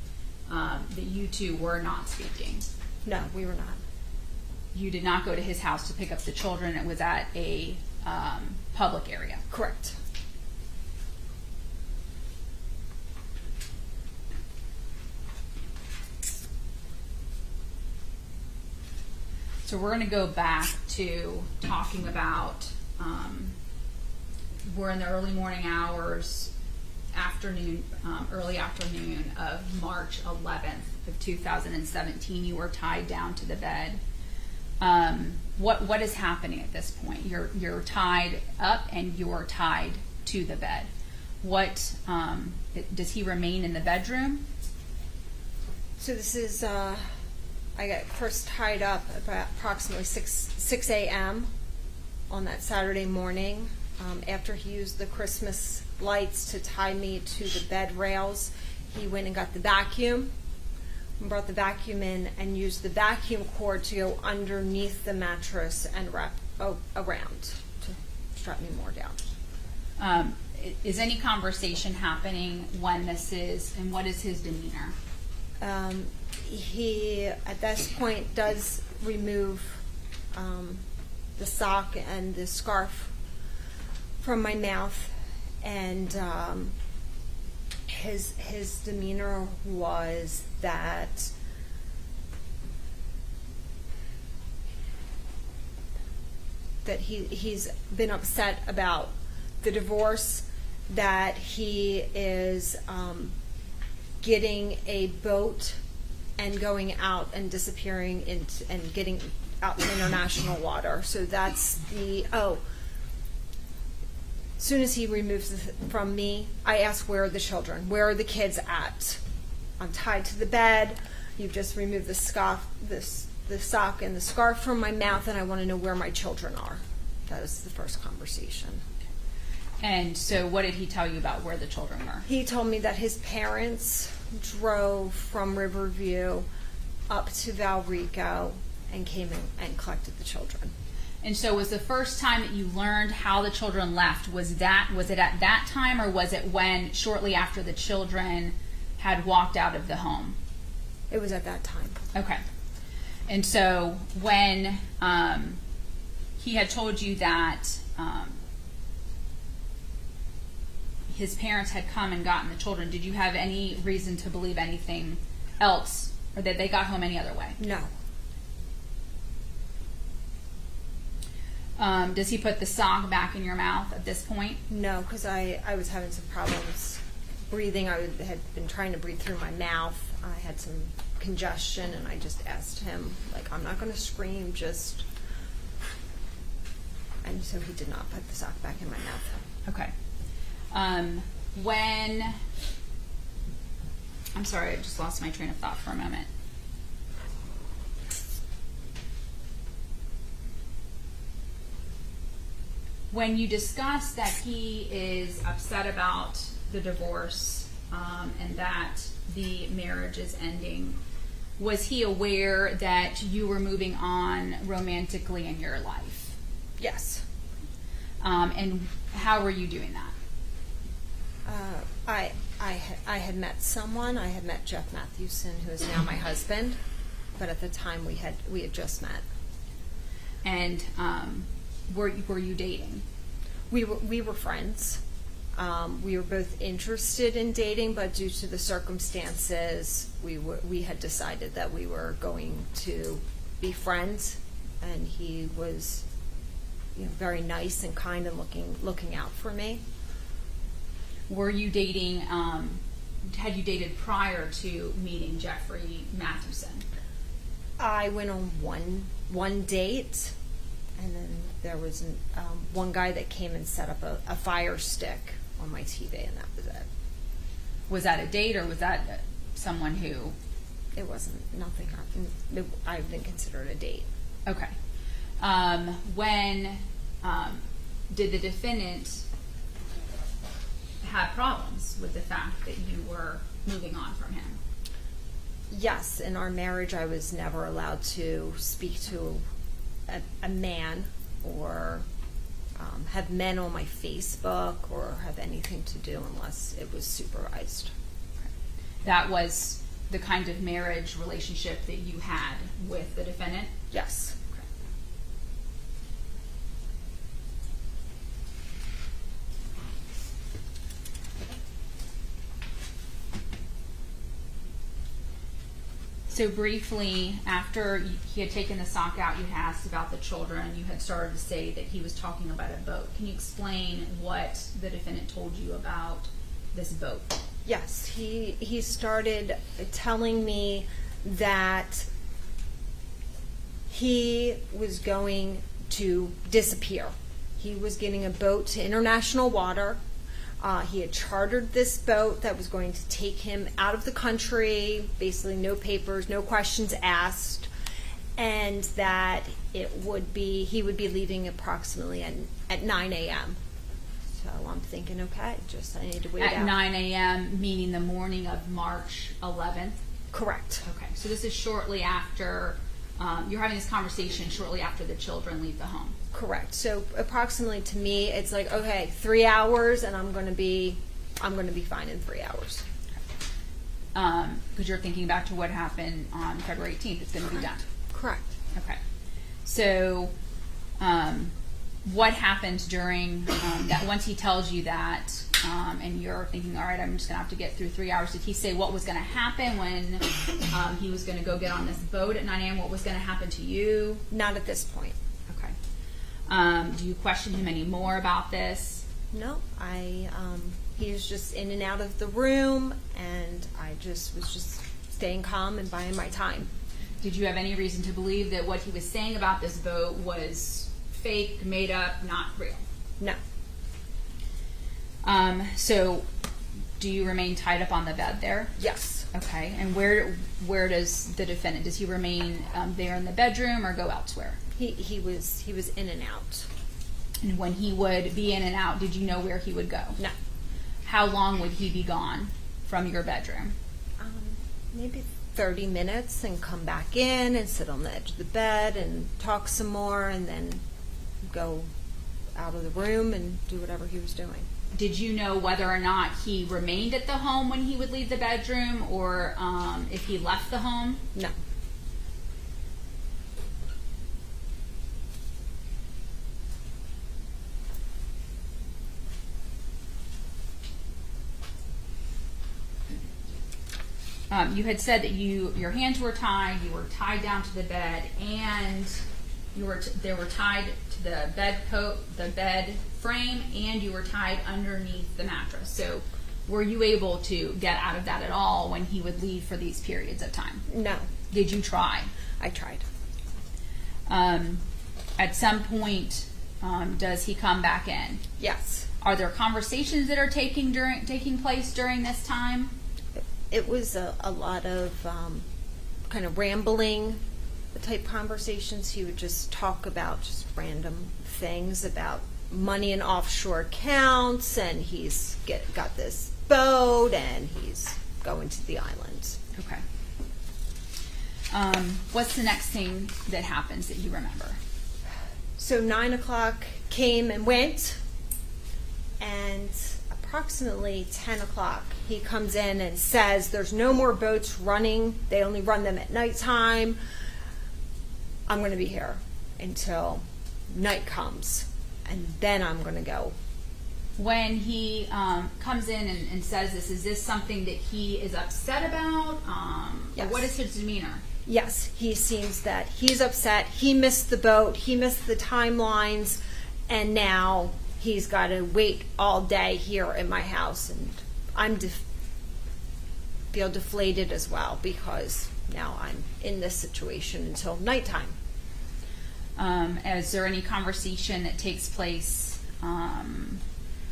that you two were not speaking. No, we were not. You did not go to his house to pick up the children. It was at a public area. Correct. So we're going to go back to talking about, we're in the early morning hours, early afternoon of March 11th of 2017. You were tied down to the bed. What is happening at this point? You're tied up and you're tied to the bed. What does he remain in the bedroom? So this is, I got first tied up about approximately 6 a.m. on that Saturday morning. After he used the Christmas lights to tie me to the bed rails, he went and got the vacuum and brought the vacuum in and used the vacuum cord to go underneath the mattress and wrap around to strap me more down. Is any conversation happening when this is, and what is his demeanor? He, at this point, does remove the sock and the scarf from my mouth, and his demeanor was that he's been upset about the divorce, that he is getting a boat and going out and disappearing and getting out in international water. So that's as soon as he removes it from me, I ask, where are the children? Where are the kids at? I'm tied to the bed. You've just removed the sock and the scarf from my mouth, and I want to know where my children are. That was the first conversation. And so what did he tell you about where the children were? He told me that his parents drove from Riverview up to Valrico and came in and collected the children. And so was the first time that you learned how the children left, was it at that time, or was it when shortly after the children had walked out of the home? It was at that time. Okay. And so when he had told you that his parents had come and gotten the children, did you have any reason to believe anything else, or that they got home any other way? No. Does he put the sock back in your mouth at this point? No, because I was having some problems breathing. I had been trying to breathe through my mouth. I had some congestion, and I just asked him, like, I'm not going to scream, just... And so he did not put the sock back in my mouth. Okay. I'm sorry, I just lost my train of thought for a moment. when you discuss that he is upset about the divorce and that the marriage is ending, was he aware that you were moving on romantically in your life? Yes. And how were you doing that? I had met someone. I had met Jeff Mathewson, who is now my husband, but at the time we had just met. And were you dating? We were friends. We were both interested in dating, but due to the circumstances, we had decided that we were going to be friends. And he was, very nice and kind and looking out for me. Were you dating? Had you dated prior to meeting Jeffrey Mathewson? I went on one date, and then there was one guy that came and set up a fire stick on my TV, and that was it. Was that a date, or was that someone who? It wasn't nothing. I didn't consider it a date. Okay. When did the defendant have problems with the fact that you were moving on from him? Yes, in our marriage, I was never allowed to speak to a man or have men on my Facebook or have anything to do unless it was supervised. That was the kind of marriage relationship that you had with the defendant? Yes. Okay. So briefly, after he had taken the sock out, you had asked about the children. You had started to say that he was talking about a boat. Can you explain what the defendant told you about this boat? Yes, he started telling me that he was going to disappear. He was getting a boat to international water. He had chartered this boat that was going to take him out of the country, basically no papers, no questions asked, and that he would be leaving approximately at 9 a.m. So I'm thinking, okay, I need to wait out. At 9 a.m., meaning the morning of March 11th? Correct. Okay, so this is shortly after, you're having this conversation shortly after the children leave the home. Correct. So approximately to me, it's like, okay, 3 hours, and I'm going to be fine in 3 hours. Because you're thinking back to what happened on February 18th. It's going to be done. Correct. Okay. So, what happens during that? Once he tells you that, and you're thinking, all right, I'm just going to have to get through 3 hours. Did he say what was going to happen when he was going to go get on this boat at 9 a.m.? What was going to happen to you? Not at this point. Okay. Do you question him any more about this? No, he was just in and out of the room, and I was just staying calm and buying my time. Did you have any reason to believe that what he was saying about this boat was fake, made up, not real? No. So, do you remain tied up on the bed there? Yes. Okay. And where does the defendant, does he remain there in the bedroom or go elsewhere? He was in and out. And when he would be in and out, did you know where he would go? No. How long would he be gone from your bedroom? Maybe 30 minutes, and come back in and sit on the edge of the bed and talk some more, and then go out of the room and do whatever he was doing. Did you know whether or not he remained at the home when he would leave the bedroom, or if he left the home? No. You had said that your hands were tied, you were tied down to the bed, and they were tied to the bed frame, and you were tied underneath the mattress. So, were you able to get out of that at all when he would leave for these periods of time? No. Did you try? I tried. At some point, does he come back in? Yes. Are there conversations that are taking place during this time? It was a lot of kind of rambling type conversations. He would just talk about just random things about money in offshore accounts, and he's got this boat, and he's going to the islands. Okay. What's the next thing that happens that you remember? So 9 o'clock came and went, and approximately 10 o'clock he comes in and says there's no more boats running. They only run them at nighttime. I'm going to be here until night comes, and then I'm going to go. When he comes in and says this, is this something that he is upset about? Yes. Or what is his demeanor? Yes, he seems that he's upset. He missed the boat. He missed the timelines, and now he's got to wait all day here in my house, and I'm feel deflated as well because now I'm in this situation until nighttime. Is there any conversation that takes place?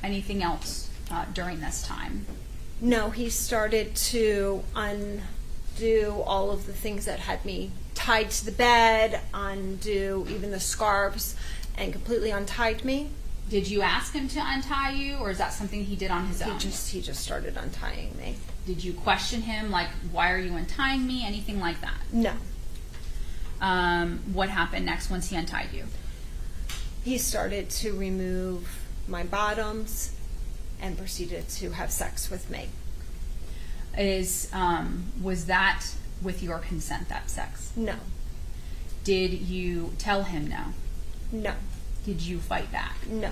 Anything else during this time? No, he started to undo all of the things that had me tied to the bed, undo even the scarves, and completely untied me. Did you ask him to untie you, or is that something he did on his own? He just started untying me. Did you question him, like, why are you untying me? Anything like that? No. What happened next once he untied you? He started to remove my bottoms and proceeded to have sex with me. Was that with your consent, that sex? No. Did you tell him no? No. Did you fight back? No.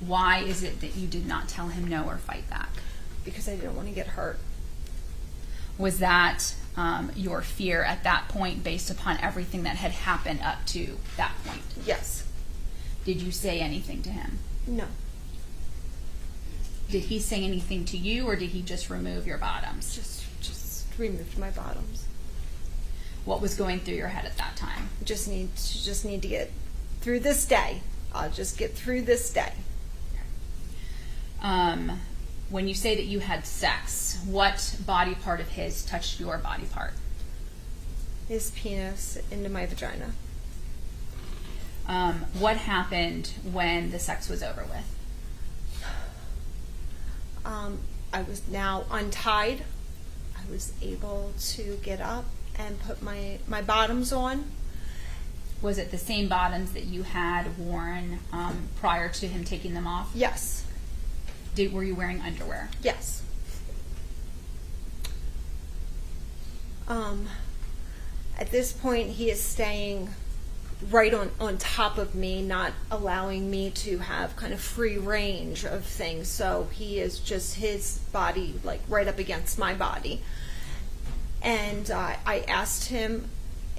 Why is it that you did not tell him no or fight back? Because I didn't want to get hurt. Was that your fear at that point based upon everything that had happened up to that point? Yes. Did you say anything to him? No. Did he say anything to you, or did he just remove your bottoms? Just removed my bottoms. What was going through your head at that time? Just need to get through this day. I'll just get through this day. When you say that you had sex, what body part of his touched your body part? His penis into my vagina. What happened when the sex was over with? I was now untied. I was able to get up and put my bottoms on. Was it the same bottoms that you had worn prior to him taking them off? Yes. Were you wearing underwear? Yes. At this point, he is staying right on top of me, not allowing me to have kind of free range of things. So he is just his body like right up against my body. And I asked him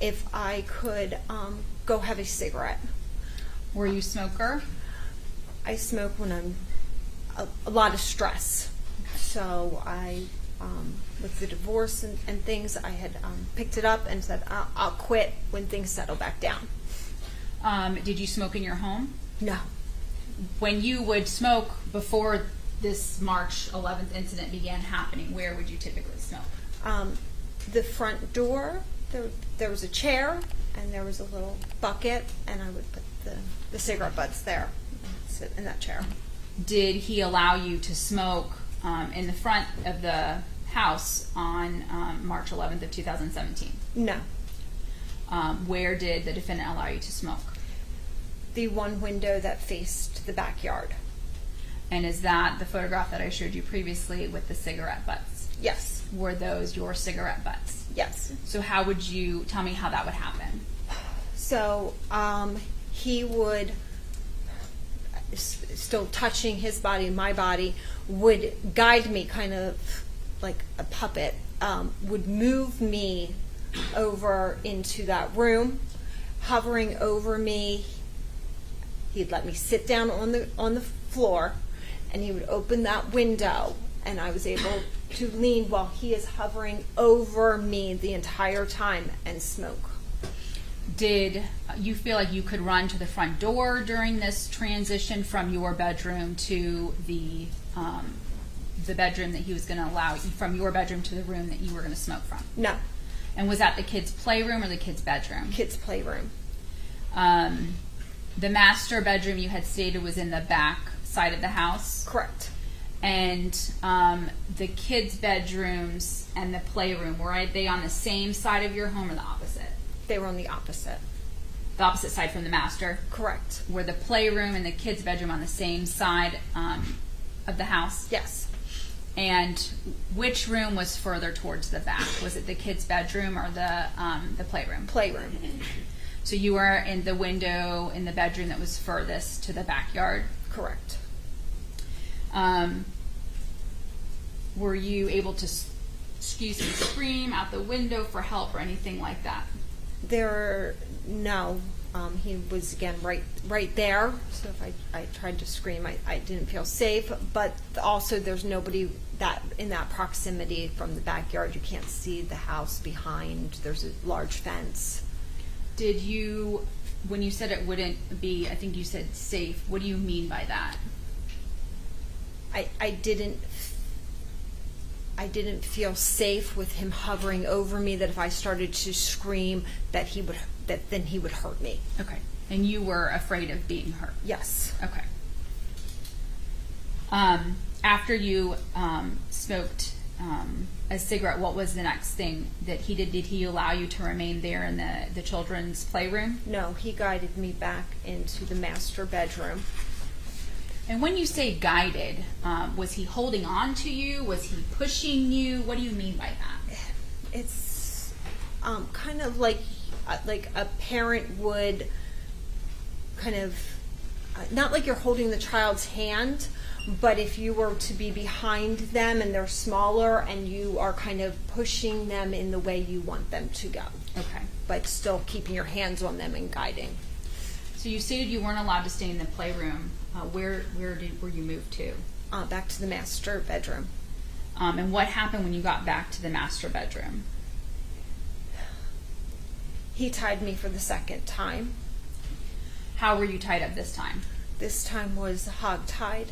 if I could go have a cigarette. Were you a smoker? I smoke when I'm a lot of stress. So I, with the divorce and things, I had picked it up and said, I'll quit when things settle back down. Did you smoke in your home? No. When you would smoke before this March 11th incident began happening, where would you typically smoke? The front door, there was a chair, and there was a little bucket, and I would put the cigarette butts there and sit in that chair. Did he allow you to smoke in the front of the house on March 11th of 2017? No. Where did the defendant allow you to smoke? The one window that faced the backyard. And is that the photograph that I showed you previously with the cigarette butts? Yes. Were those your cigarette butts? Yes. So how would you tell me how that would happen? So he would, still touching his body and my body, would guide me kind of like a puppet, would move me over into that room, hovering over me. He'd let me sit down on the floor, and he would open that window, and I was able to lean while he is hovering over me the entire time and smoke. Did you feel like you could run to the front door during this transition from your bedroom to the bedroom that he was going to allow, from your bedroom to the room that you were going to smoke from? No. And was that the kids' playroom or the kids' bedroom? Kids' playroom. the master bedroom you had stated was in the back side of the house, Correct. and the kids' bedrooms and the playroom, were they on the same side of your home or the opposite? They were on the opposite. The opposite side from the master? Correct. Were the playroom and the kids' bedroom on the same side of the house? Yes. And which room was further towards the back? Was it the kids' bedroom or the playroom? Playroom. So you were in the window in the bedroom that was furthest to the backyard. Correct. Were you able to, scream out the window for help or anything like that? No. He was again right there. So if I tried to scream, I didn't feel safe. But also, there's nobody that in that proximity from the backyard. You can't see the house behind. There's a large fence. Did you, when you said it wouldn't be, I think you said safe, what do you mean by that? I didn't feel safe with him hovering over me, that if I started to scream that then he would hurt me. Okay. And you were afraid of being hurt? Yes. Okay. After you smoked a cigarette, what was the next thing that he did? Did he allow you to remain there in the children's playroom? No, he guided me back into the master bedroom. And when you say guided, was he holding on to you? Was he pushing you? What do you mean by that? It's kind of like a parent would kind of, not like you're holding the child's hand, but if you were to be behind them and they're smaller and you are kind of pushing them in the way you want them to go. Okay. But still keeping your hands on them and guiding. So you stated you weren't allowed to stay in the playroom. Were you moved to? Back to the master bedroom. And what happened when you got back to the master bedroom? He tied me for the second time. How were you tied up this time? This time was hog-tied.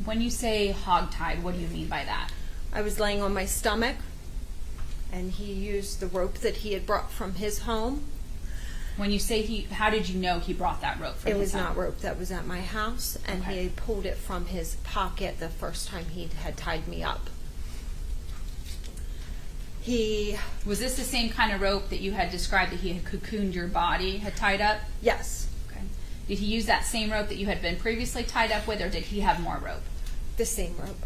When you say hog-tied, what do you mean by that? I was laying on my stomach, and he used the rope that he had brought from his home. When you say how did you know he brought that rope from It his was home? not rope that was at my house, and Okay. he had pulled it from his pocket the first time he had tied me up. Was this the same kind of rope that you had described that he had cocooned your body, had tied up? Yes, Okay. Did he use that same rope that you had been previously tied up with, or did he have more rope? the same rope.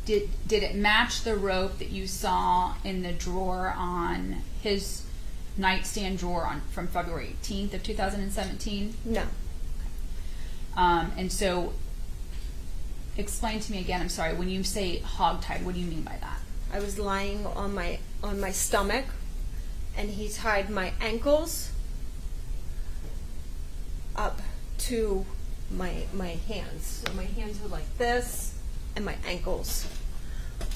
Did it match the rope that you saw in the drawer on his nightstand drawer from February 18th of 2017? No. And so, explain to me again, I'm sorry, when you say hog-tied, what do you mean by that? I was lying on my stomach, and he tied my ankles up to my hands. So my hands were like this, and my ankles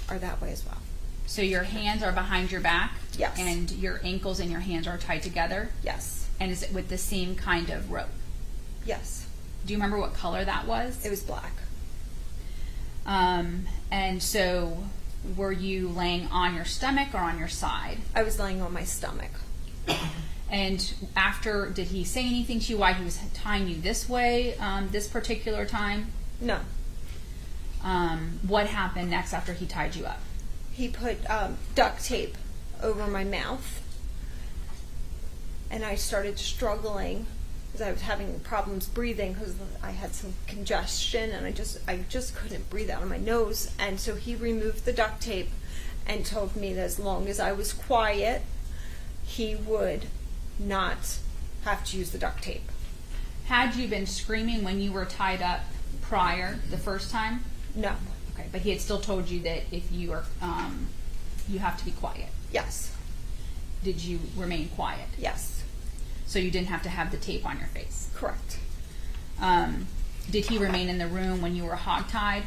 are that way as well. So your hands are behind your back? Yes. And your ankles and your hands are tied together? Yes. And is it with the same kind of rope? Yes. Do you remember what color that was? It was black. And so were you laying on your stomach or on your side? I was lying on my stomach. And after, did he say anything to you why he was tying you this way, this particular time? No. What happened next after he tied you up? He put duct tape over my mouth, and I started struggling because I was having problems breathing because I had some congestion, and I just couldn't breathe out of my nose. And so he removed the duct tape and told me that as long as I was quiet, he would not have to use the duct tape. Had you been screaming when you were tied up prior, the first time? No. Okay, but he had still told you that if you are, you have to be quiet. Yes. Did you remain quiet? Yes. So you didn't have to have the tape on your face? Correct. Did he remain in the room when you were hog-tied?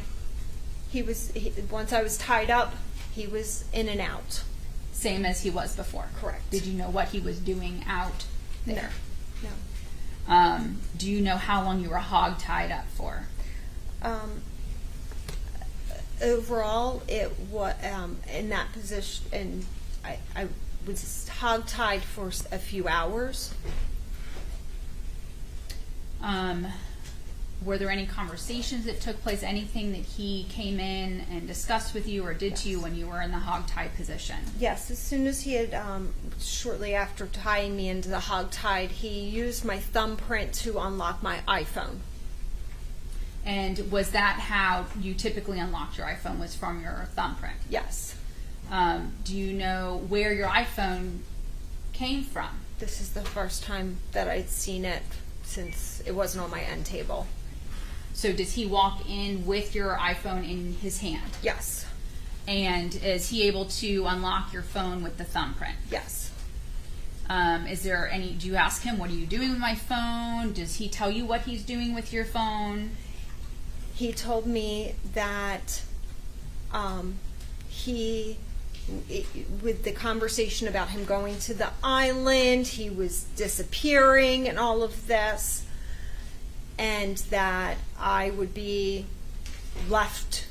Once I was tied up, he was in and out. Same as he was before? Correct. Did you know what he was doing out there? No. Do you know how long you were hog-tied up for? Overall, it was in that position, and I was hog-tied for a few hours. Were there any conversations that took place, anything that he came in and discussed with you or did to you when you were in the hogtie position? Yes, as soon as he had, shortly after tying me into the hogtie, he used my thumbprint to unlock my iPhone. And was that how you typically unlocked your iPhone, was from your thumbprint? Yes. Do you know where your iPhone came from? This is the first time that I'd seen it since it wasn't on my end table. So does he walk in with your iPhone in his hand? Yes. And is he able to unlock your phone with the thumbprint? Yes. Is there any, do you ask him, what are you doing with my phone? Does he tell you what he's doing with your phone? He told me that with the conversation about him going to the island, he was disappearing and all of this, and that I would be left,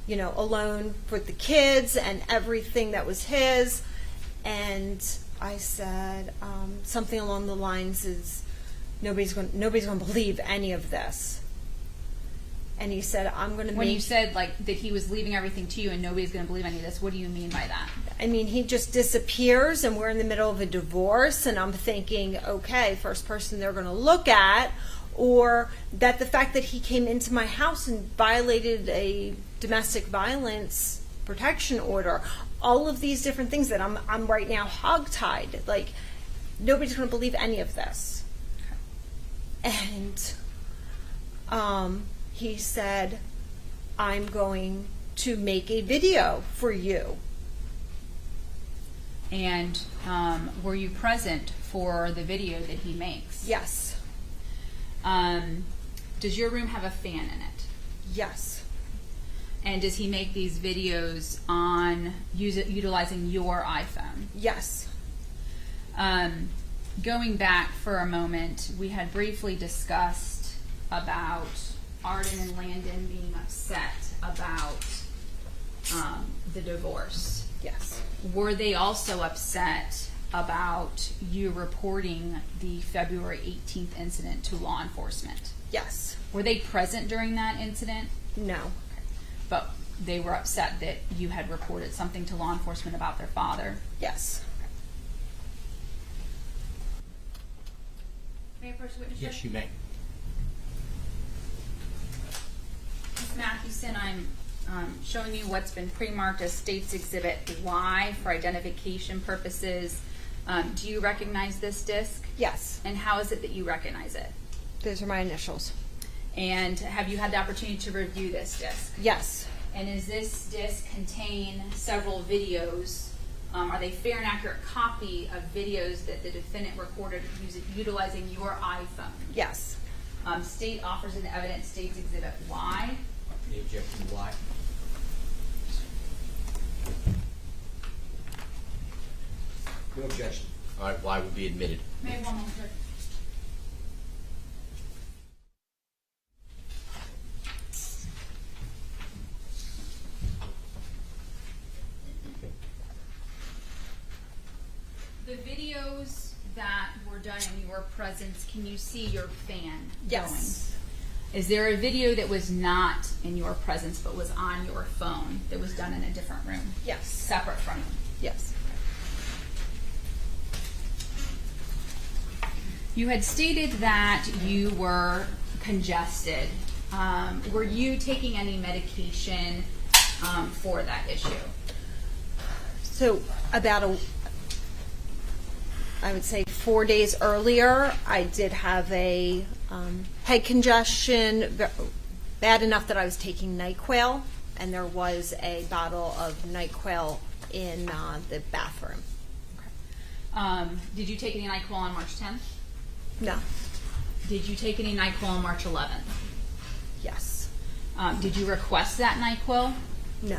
alone with the kids and everything that was his. And I said something along the lines is, nobody's going to believe any of this. And he said, I'm going to When you said that he was leaving everything to you and nobody's going to believe any of this, what do you mean by that? I mean, he just disappears and we're in the middle of a divorce, and I'm thinking, okay, first person they're going to look at, or that the fact that he came into my house and violated a domestic violence protection order, all of these different things that I'm right now hogtied. Nobody's going to believe any of this. And he said, I'm going to make a video for you. And were you present for the video that he makes? Yes. Does your room have a fan in it? Yes. And does he make these videos on utilizing your iPhone? Yes. Going back for a moment, we had briefly discussed about Arden and Landon being upset about the divorce. Yes. Were they also upset about you reporting the February 18th incident to law enforcement? Yes. Were they present during that incident? No. But they were upset that you had reported something to law enforcement about their father? Yes. May I approach the witness? Yes, you may. Ms. Mathewson, I'm showing you what's been pre-marked as State's Exhibit Y for identification purposes. Do you recognize this disc? Yes. And how is it that you recognize it? Those are my initials. And have you had the opportunity to review this disc? Yes. And does this disc contain several videos? Are they fair and accurate copy of videos that the defendant recorded utilizing your iPhone? Yes. State offers in evidence State's Exhibit Y. The objection, why? No objection. All right, why will be admitted. May I have one moment, sir? The videos that were done in your presence, can you see your fan Yes. going? Is there a video that was not in your presence but was on your phone that was done in a different room? Yes. Separate from you? Yes. You had stated that you were congested. Were you taking any medication for that issue? So I would say 4 days earlier, I did have a head congestion, bad enough that I was taking NyQuil, and there was a bottle of NyQuil in the bathroom. Did you take any NyQuil on March 10th? No. Did you take any NyQuil on March 11th? Yes. Did you request that NyQuil? No.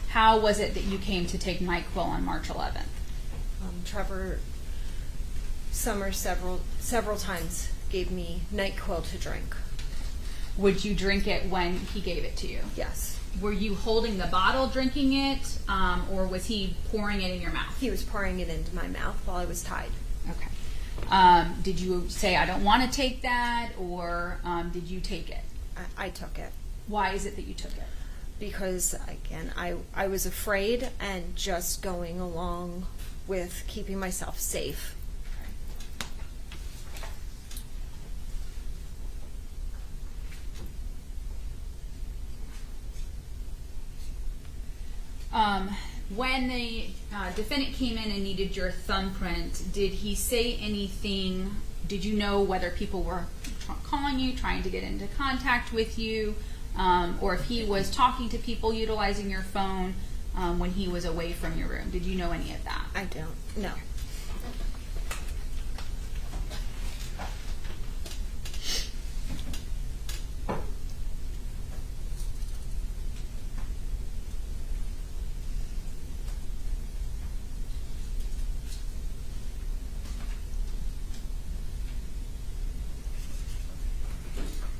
How was it that you came to take NyQuil on March 11th? Trevor Summers several times gave me NyQuil to drink. Would you drink it when he gave it to you? Yes. Were you holding the bottle drinking it, or was he pouring it in your mouth? He was pouring it into my mouth while I was tied. Okay. Did you say, I don't want to take that, or did you take it? I took it Why is it that you took it? because, again, I was afraid and just going along with keeping myself safe. When the defendant came in and needed your thumbprint, did he say anything? Did you know whether people were calling you, trying to get into contact with you, or if he was talking to people utilizing your phone when he was away from your room? Did you know any of that? I don't know.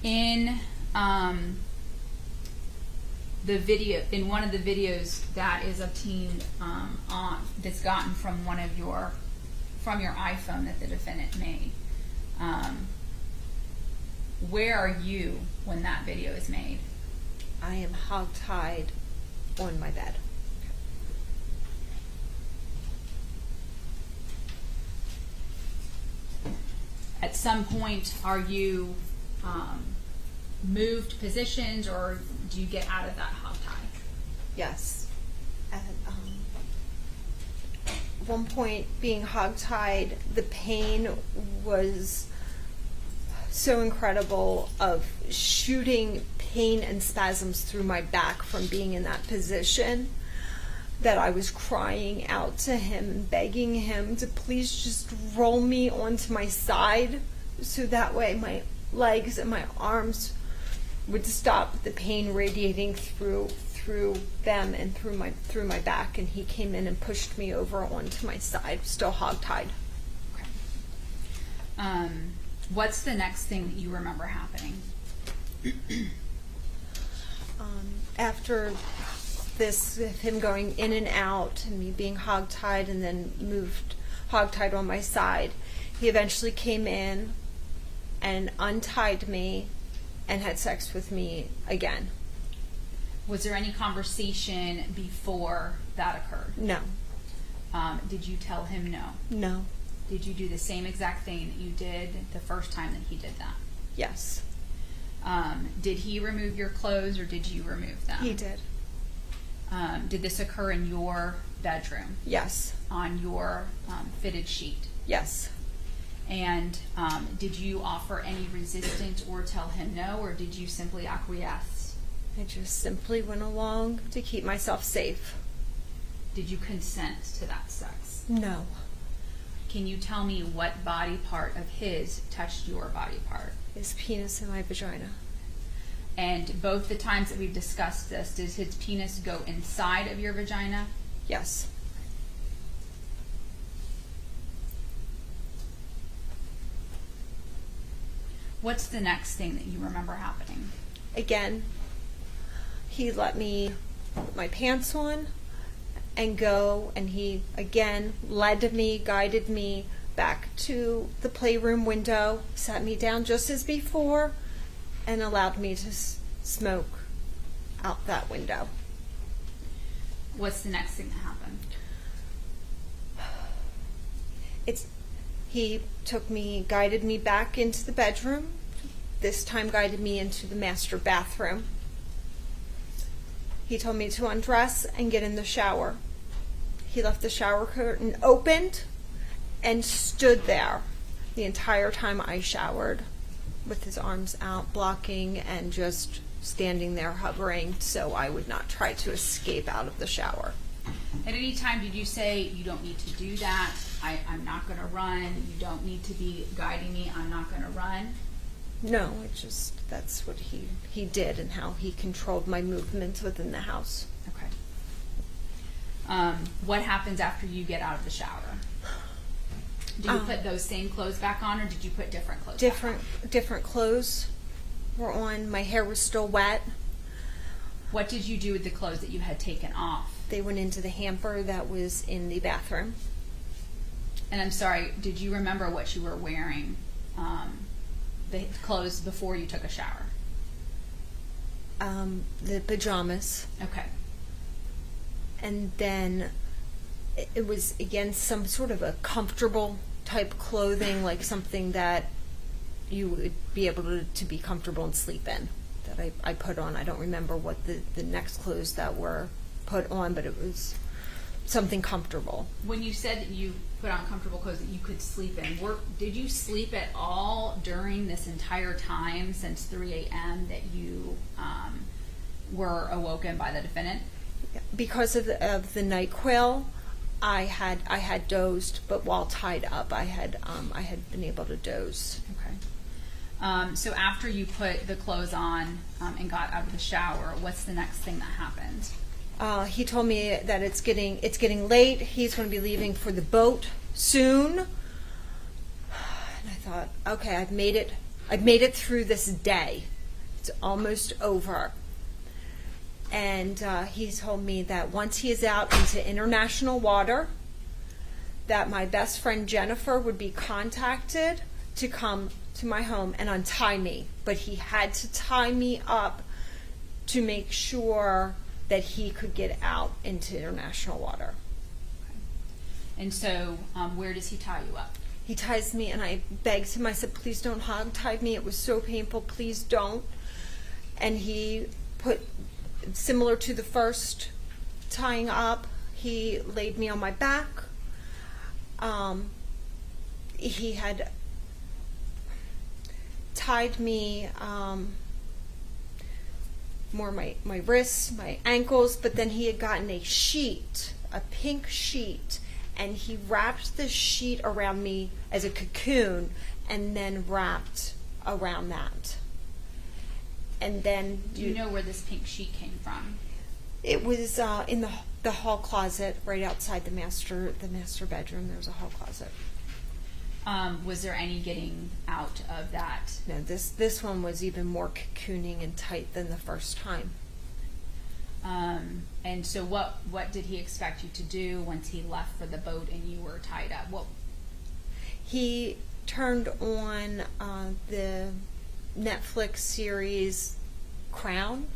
In the video, in one of the videos that is obtained that's gotten from your iPhone that the defendant made, where are you when that video is made? I am hogtied on my bed. At some point, are you moved positions, or do you get out of that hog tie? Yes. At one point, being hogtied, the pain was so incredible of shooting pain and spasms through my back from being in that position that I was crying out to him and begging him to please just roll me onto my side so that way my legs and my arms would stop the pain radiating through them and through my back. And he came in and pushed me over onto my side, still hogtied. Okay. What's the next thing that you remember happening? After this, him going in and out and me being hogtied and then moved hogtied on my side, he eventually came in and untied me and had sex with me again. Was there any conversation before that occurred? No. Did you tell him no? No. Did you do the same exact thing that you did the first time that he did that? Yes. Did he remove your clothes, or did you remove them? He did. Did this occur in your bedroom? Yes. On your fitted sheet? Yes. And did you offer any resistance or tell him no, or did you simply acquiesce? I just simply went along to keep myself safe. Did you consent to that sex? No. Can you tell me what body part of his touched your body part? His penis and my vagina. And both the times that we've discussed this, does his penis go inside of your vagina? Yes. What's the next thing that you remember happening? Again, he let me put my pants on and go, and he again led me, guided me back to the playroom window, sat me down just as before, and allowed me to smoke out that window. What's the next thing that happened? He took me, guided me back into the bedroom, this time guided me into the master bathroom. He told me to undress and get in the shower. He left the shower curtain opened and stood there the entire time I showered with his arms out, blocking and just standing there hovering so I would not try to escape out of the shower. At any time did you say, you don't need to do that, I'm not going to run, you don't need to be guiding me, I'm not going to run? No, that's what he did and how he controlled my movements within the house. Okay. What happens after you get out of the shower? Do you put those same clothes back on, or did you put different clothes back on? Different clothes were on. My hair was still wet. What did you do with the clothes that you had taken off? They went into the hamper that was in the bathroom. And I'm sorry, did you remember what you were wearing, the clothes before you took a shower? The pajamas. Okay. And then it was, again, some sort of a comfortable type clothing, like something that you would be able to be comfortable and sleep in, that I put on. I don't remember what the next clothes that were put on, but it was something comfortable. When you said that you put on comfortable clothes that you could sleep in, did you sleep at all during this entire time since 3 a.m. that you were awoken by the defendant? Because of the NyQuil, I had dozed, but while tied up, I had been able to doze. Okay. So after you put the clothes on and got out of the shower, what's the next thing that happened? He told me that it's getting late. He's going to be leaving for the boat soon. And I thought, okay, I've made it through this day. It's almost over. And he told me that once he is out into international water, that my best friend Jennifer would be contacted to come to my home and untie me. But he had to tie me up to make sure that he could get out into international water. Okay. And so where does he tie you up? He ties me, and I begged him. I said, please don't hog-tie me. It was so painful. Please don't. And he put, similar to the first tying up, he laid me on my back. He had tied me more my wrists, my ankles, but then he had gotten a sheet, a pink sheet, and he wrapped the sheet around me as a cocoon and then wrapped around that. And then Do you know where this pink sheet came from? it was in the hall closet right outside the master bedroom. There was a hall closet. Was there any getting out of that? No, this one was even more cocooning and tight than the first time. And so what did he expect you to do once he left for the boat and you were tied up? What? He turned on the Netflix series Crown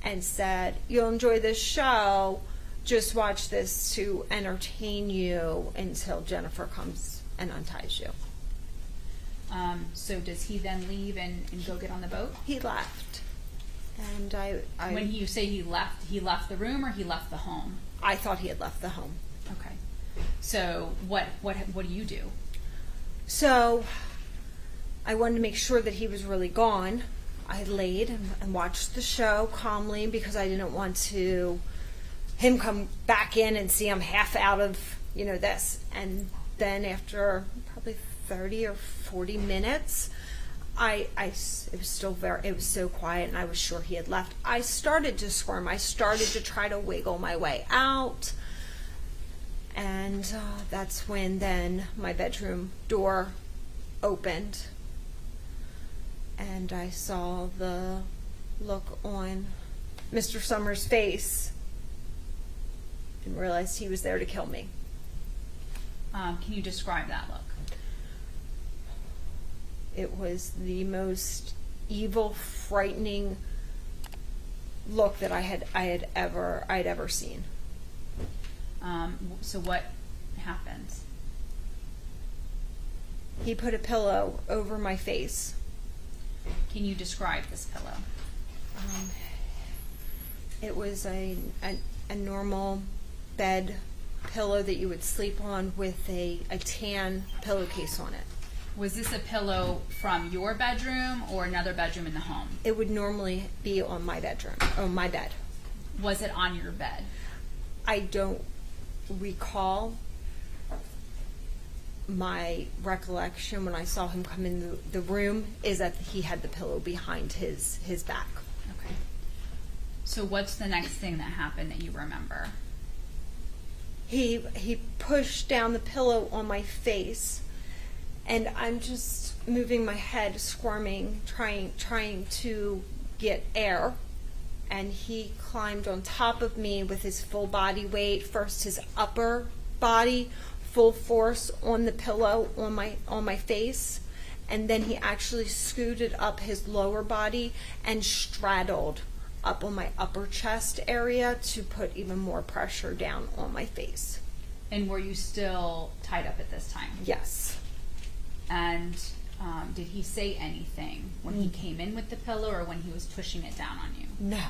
and said, "You'll enjoy this show. Just watch this to entertain you until Jennifer comes and unties you." So does he then leave and go get on the boat? He left. And I When you say he left the room or he left the home? I thought he had left the home. Okay. So what do you do? So I wanted to make sure that he was really gone. I laid and watched the show calmly because I didn't want him come back in and see I'm half out of this. And then after probably 30 or 40 minutes, it was so quiet, and I was sure he had left. I started to squirm. I started to try to wiggle my way out, and that's when then my bedroom door opened, and I saw the look on Mr. Summers' face and realized he was there to kill me. Can you describe that look? It was the most evil, frightening look that I had ever seen. So what happens? He put a pillow over my face. Can you describe this pillow? It was a normal bed pillow that you would sleep on with a tan pillowcase on it. Was this a pillow from your bedroom or another bedroom in the home? It would normally be on my bedroom, or my bed. Was it on your bed? I don't recall. My recollection when I saw him come in the room is that he had the pillow behind his back. Okay. So what's the next thing that happened that you remember? He pushed down the pillow on my face, and I'm just moving my head, squirming, trying to get air. And he climbed on top of me with his full body weight, first his upper body, full force on the pillow on my face, and then he actually scooted up his lower body and straddled up on my upper chest area to put even more pressure down on my face. And were you still tied up at this time? Yes. And did he say anything when he came in with the pillow or when he was pushing it down on you? No.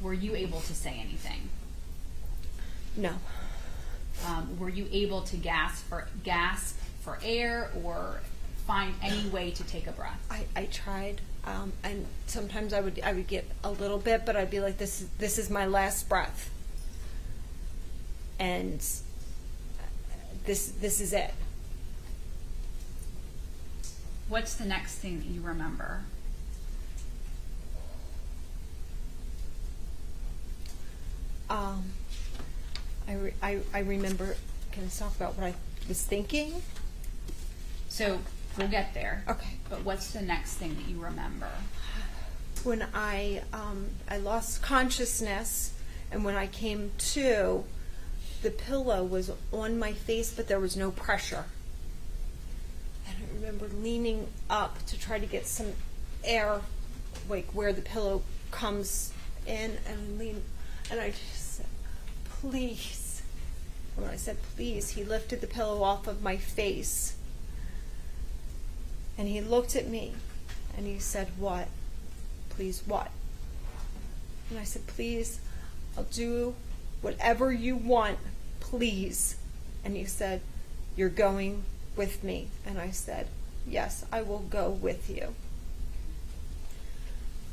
Were you able to say anything? No. Were you able to gasp for air or find any way to take a breath? I tried, and sometimes I would get a little bit, but I'd be like, this is my last breath, and this is it. What's the next thing that you remember? I remember. Can I talk about what I was thinking? So we'll get there. Okay. But what's the next thing that you remember? When I lost consciousness, and when I came to, the pillow was on my face, but there was no pressure. And I remember leaning up to try to get some air, like where the pillow comes in, and I just said, please. When I said please, he lifted the pillow off of my face, and he looked at me, and he said, what? Please, what? And I said, please, I'll do whatever you want, please. And he said, you're going with me. And I said, yes, I will go with you.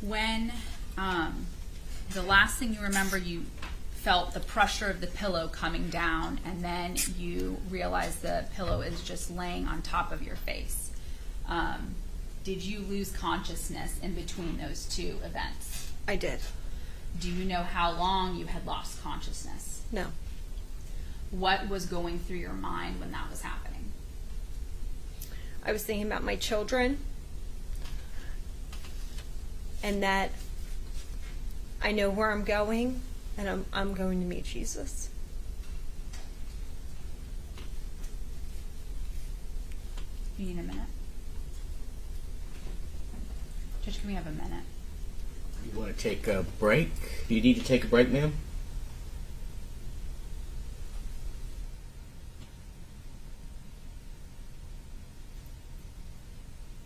When the last thing you remember, you felt the pressure of the pillow coming down, and then you realized the pillow is just laying on top of your face. Did you lose consciousness in between those two events? I did. Do you know how long you had lost consciousness? No. What was going through your mind when that was happening? I was thinking about my children, and that I know where I'm going, and I'm going to meet Jesus. You need a minute? Judge, can we have a minute? You want to take a break? Do you need to take a break, ma'am?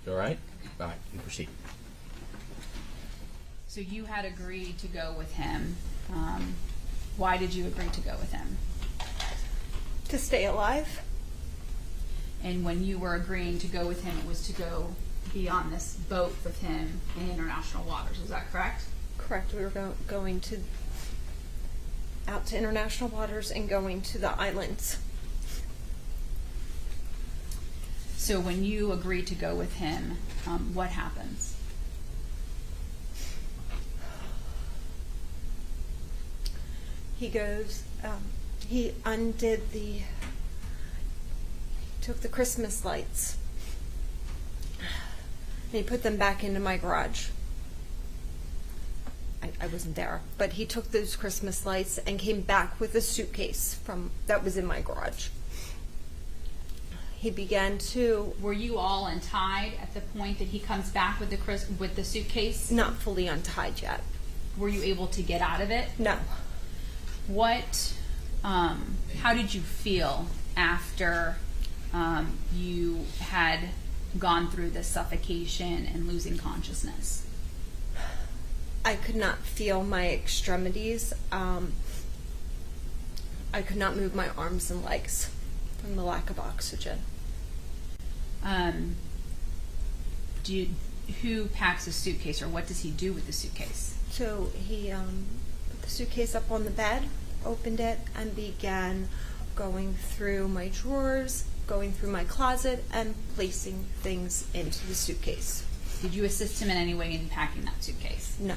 All right? All right, you proceed. So you had agreed to go with him. Why did you agree to go with him? To stay alive. And when you were agreeing to go with him, it was to go be on this boat with him in international waters. Is that correct? Correct. We were going out to international waters and going to the islands. So when you agree to go with him, what happens? He goes, he took the Christmas lights, and he put them back into my garage. I wasn't there, but he took those Christmas lights and came back with a suitcase that was in my garage. He began to... Were you all untied at the point that he comes back with the suitcase? Not fully untied yet. Were you able to get out of it? No. How did you feel after you had gone through the suffocation and losing consciousness? I could not feel my extremities. I could not move my arms and legs from the lack of oxygen. Who packs a suitcase, or what does he do with the suitcase? So he put the suitcase up on the bed, opened it, and began going through my drawers, going through my closet, and placing things into the suitcase. Did you assist him in any way in packing that suitcase? No.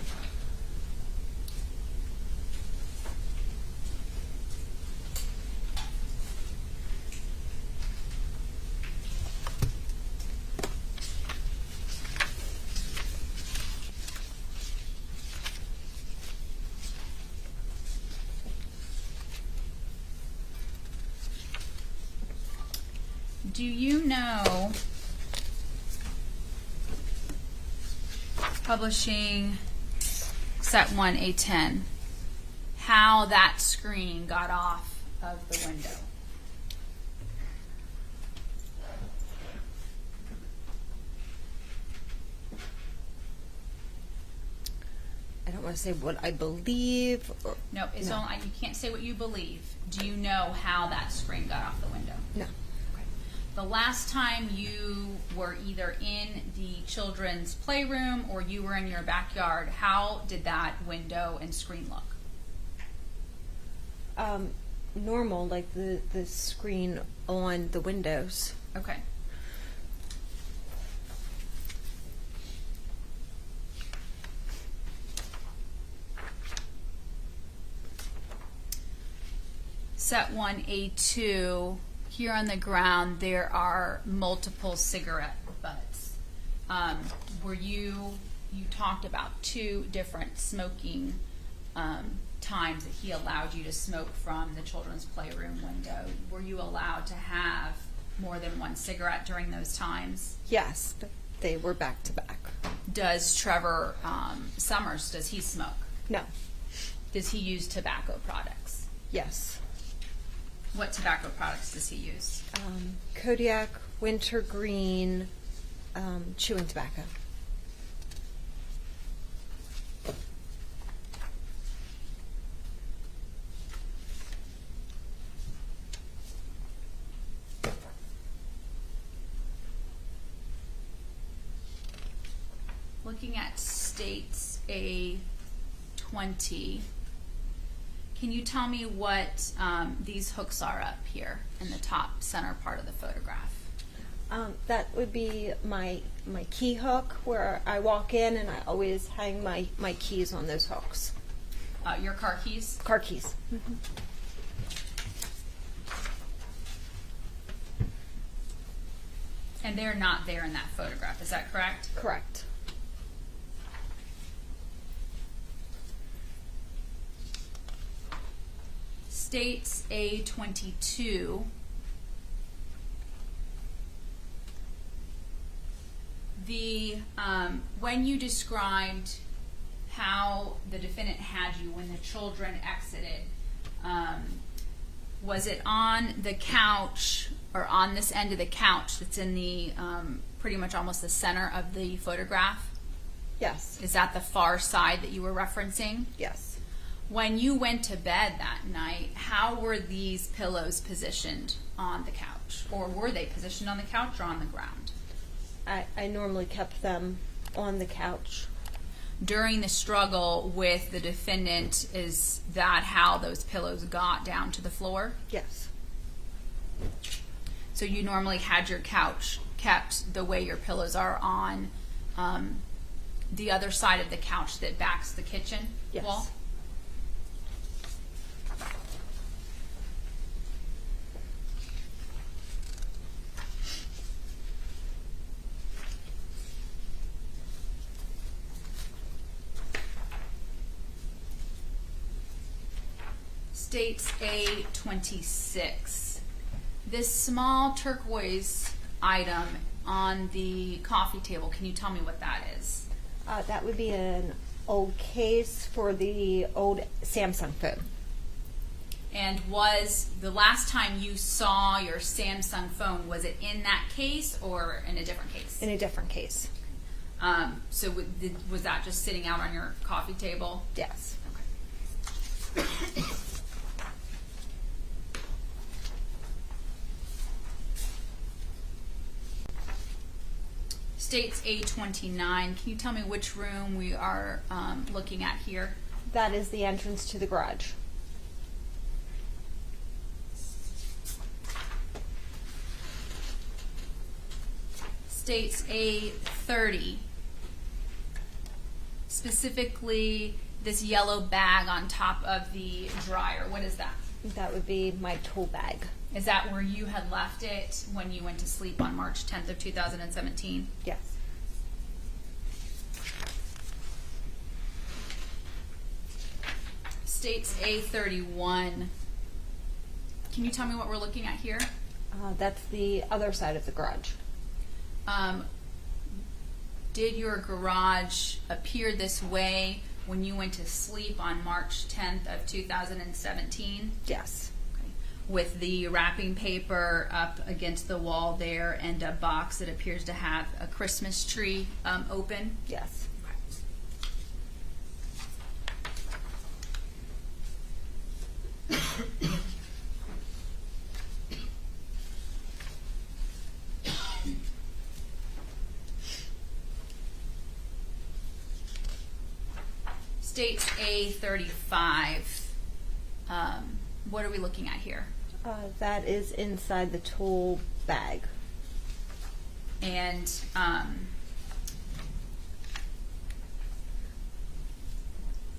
Do you know publishing set 1A10 how that screen got off of the window? I don't want to say what I believe. Or, No, it's No. only, you can't say what you believe. Do you know how that screen got off the window? no. Okay. The last time you were either in the children's playroom or you were in your backyard, how did that window and screen look? Normal, like the screen on the windows. Okay. Set 1A2, here on the ground there are multiple cigarette butts. You talked about 2 different smoking times that he allowed you to smoke from the children's playroom window. Were you allowed to have more than 1 cigarette during those times? Yes, but they were back to back. Does Trevor Summers, does he smoke? No. Does he use tobacco products? Yes. What tobacco products does he use? Kodiak, wintergreen, chewing tobacco. Looking at states A20, can you tell me what these hooks are up here in the top center part of the photograph? That would be my key hook where I walk in and I always hang my keys on those hooks. Your car keys? Car keys. And they're not there in that photograph, is that correct? Correct. States A22, when you described how the defendant had you when the children exited, was it on the couch or on this end of the couch that's in the pretty much almost the center of the photograph? Yes. Is that the far side that you were referencing? Yes. When you went to bed that night, how were these pillows positioned on the couch? Or were they positioned on the couch or on the ground? I normally kept them on the couch. During the struggle with the defendant, is that how those pillows got down to the floor? Yes. So you normally had your couch kept the way your pillows are on the other side of the couch that backs the kitchen Yes. wall? States A26. This small turquoise item on the coffee table, can you tell me what that is? That would be an old case for the old Samsung phone. And was the last time you saw your Samsung phone, was it in that case or in a different case? In a different case. So was that just sitting out on your coffee table? Yes. Okay. States A29. Can you tell me which room we are looking at here? That is the entrance to the garage. States A30. Specifically, this yellow bag on top of the dryer. What is that? That would be my tool bag. Is that where you had left it when you went to sleep on March 10th of 2017? Yes. States A31. Can you tell me what we're looking at here? That's the other side of the garage. Did your garage appear this way when you went to sleep on March 10th of 2017? Yes. Okay. With the wrapping paper up against the wall there and a box that appears to have a Christmas tree open? Yes. States A35. What are we looking at here? That is inside the tool bag. And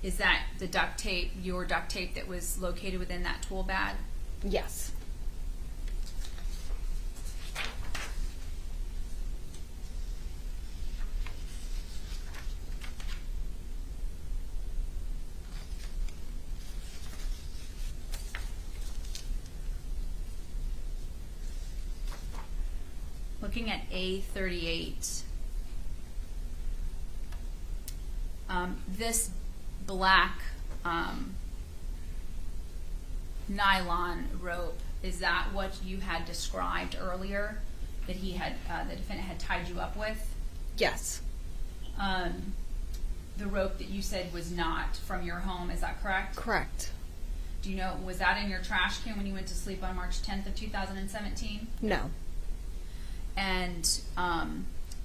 is that the duct tape, your duct tape that was located within that tool bag? Yes. Looking at A38, this black nylon rope, is that what you had described earlier that he had, the defendant had tied you up with? Yes. The rope that you said was not from your home, is that correct? Correct. Do you know, was that in your trash can when you went to sleep on March 10th of 2017? No. And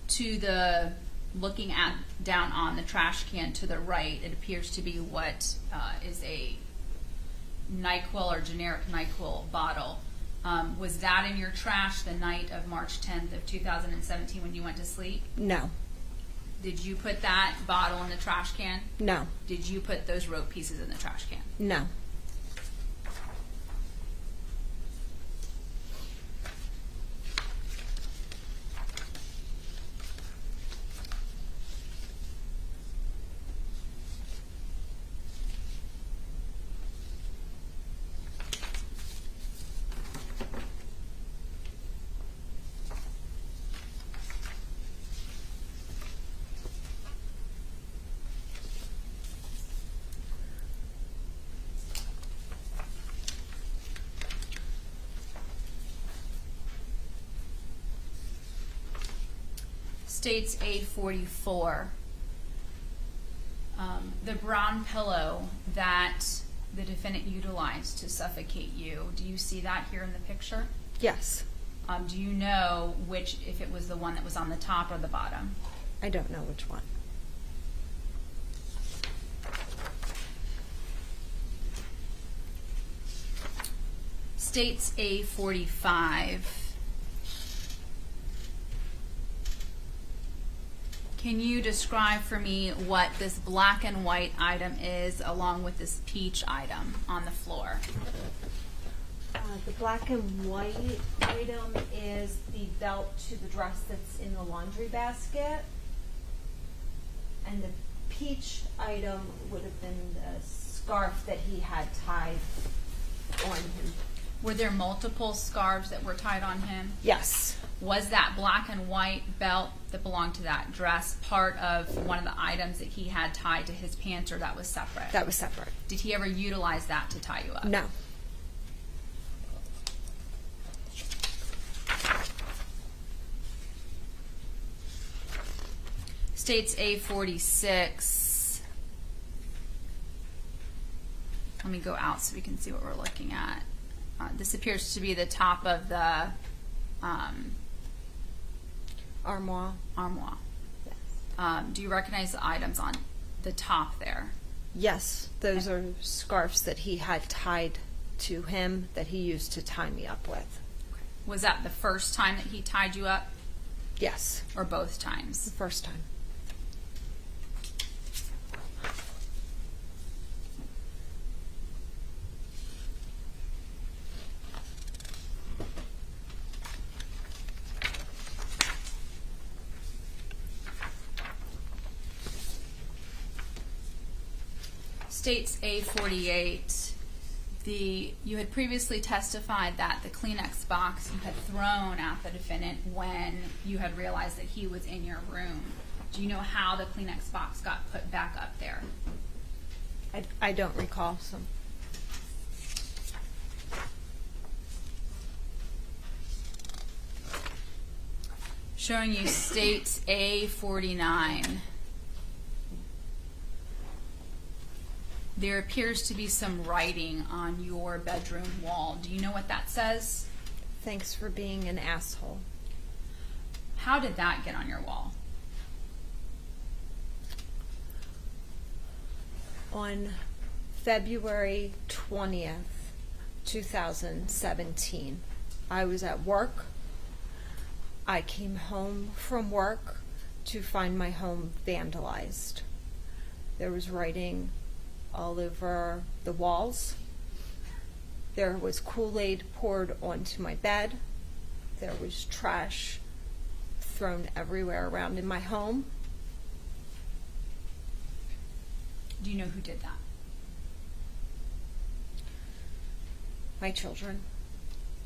to the looking at down on the trash can to the right, it appears to be what is a NyQuil or generic NyQuil bottle. Was that in your trash the night of March 10th of 2017 when you went to sleep? No. Did you put that bottle in the trash can? No. Did you put those rope pieces in the trash can? No. States A44. The brown pillow that the defendant utilized to suffocate you, do you see that here in the picture? Yes. Do you know which, if it was the one that was on the top or the bottom? I don't know which one. States A45. Can you describe for me what this black and white item is along with this peach item on the floor? The black and white item is the belt to the dress that's in the laundry basket. And the peach item would have been the scarf that he had tied on him. Were there multiple scarves that were tied on him? Yes. Was that black and white belt that belonged to that dress part of one of the items that he had tied to his pants, or that was separate? That was separate. Did he ever utilize that to tie you up? No. States A46. Let me go out so we can see what we're looking at. This appears to be the top of the Armoire. armoire. Yes. Do you recognize the items on the top there? Yes, those are scarves that he had tied to him that he used to tie me up with. Was that the first time that he tied you up, Yes, or both times? the first time. States A48. You had previously testified that the Kleenex box you had thrown at the defendant when you had realized that he was in your room. Do you know how the Kleenex box got put back up there? I don't recall. So Showing you states A49. There appears to be some writing on your bedroom wall. Do you know what that says? thanks for being an asshole. How did that get on your wall? On February 20th, 2017, I was at work. I came home from work to find my home vandalized. There was writing all over the walls. There was Kool-Aid poured onto my bed. There was trash thrown everywhere around in my home. Do you know who did that? My children,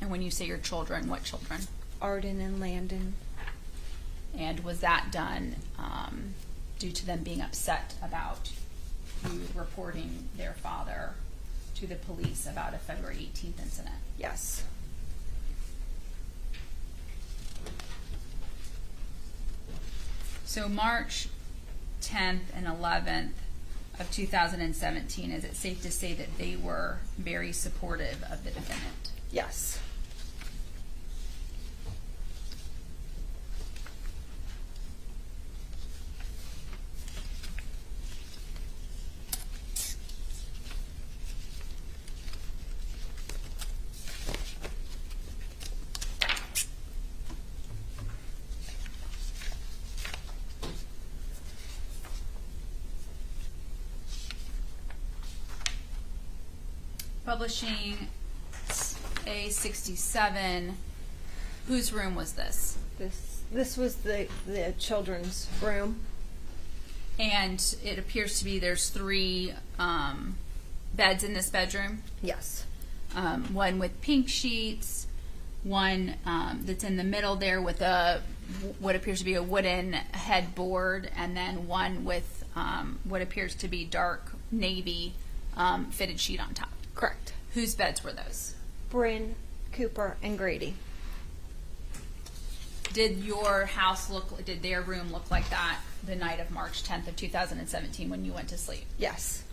And when you say your children, what children? Arden and Landon. And was that done due to them being upset about you reporting their father to the police about a February 18th incident? Yes. So March 10th and 11th of 2017, is it safe to say that they were very supportive of the defendant? Yes. Publishing A67, whose room was this? This was the children's room. And it appears to be there's 3 beds in this bedroom. Yes. One with pink sheets, one that's in the middle there with what appears to be a wooden headboard, and then one with what appears to be dark navy fitted sheet on top. Correct. Whose beds were those? Bryn, Cooper, and Grady. Did did their room look like that the night of March 10th of 2017 when you went to sleep? Yes.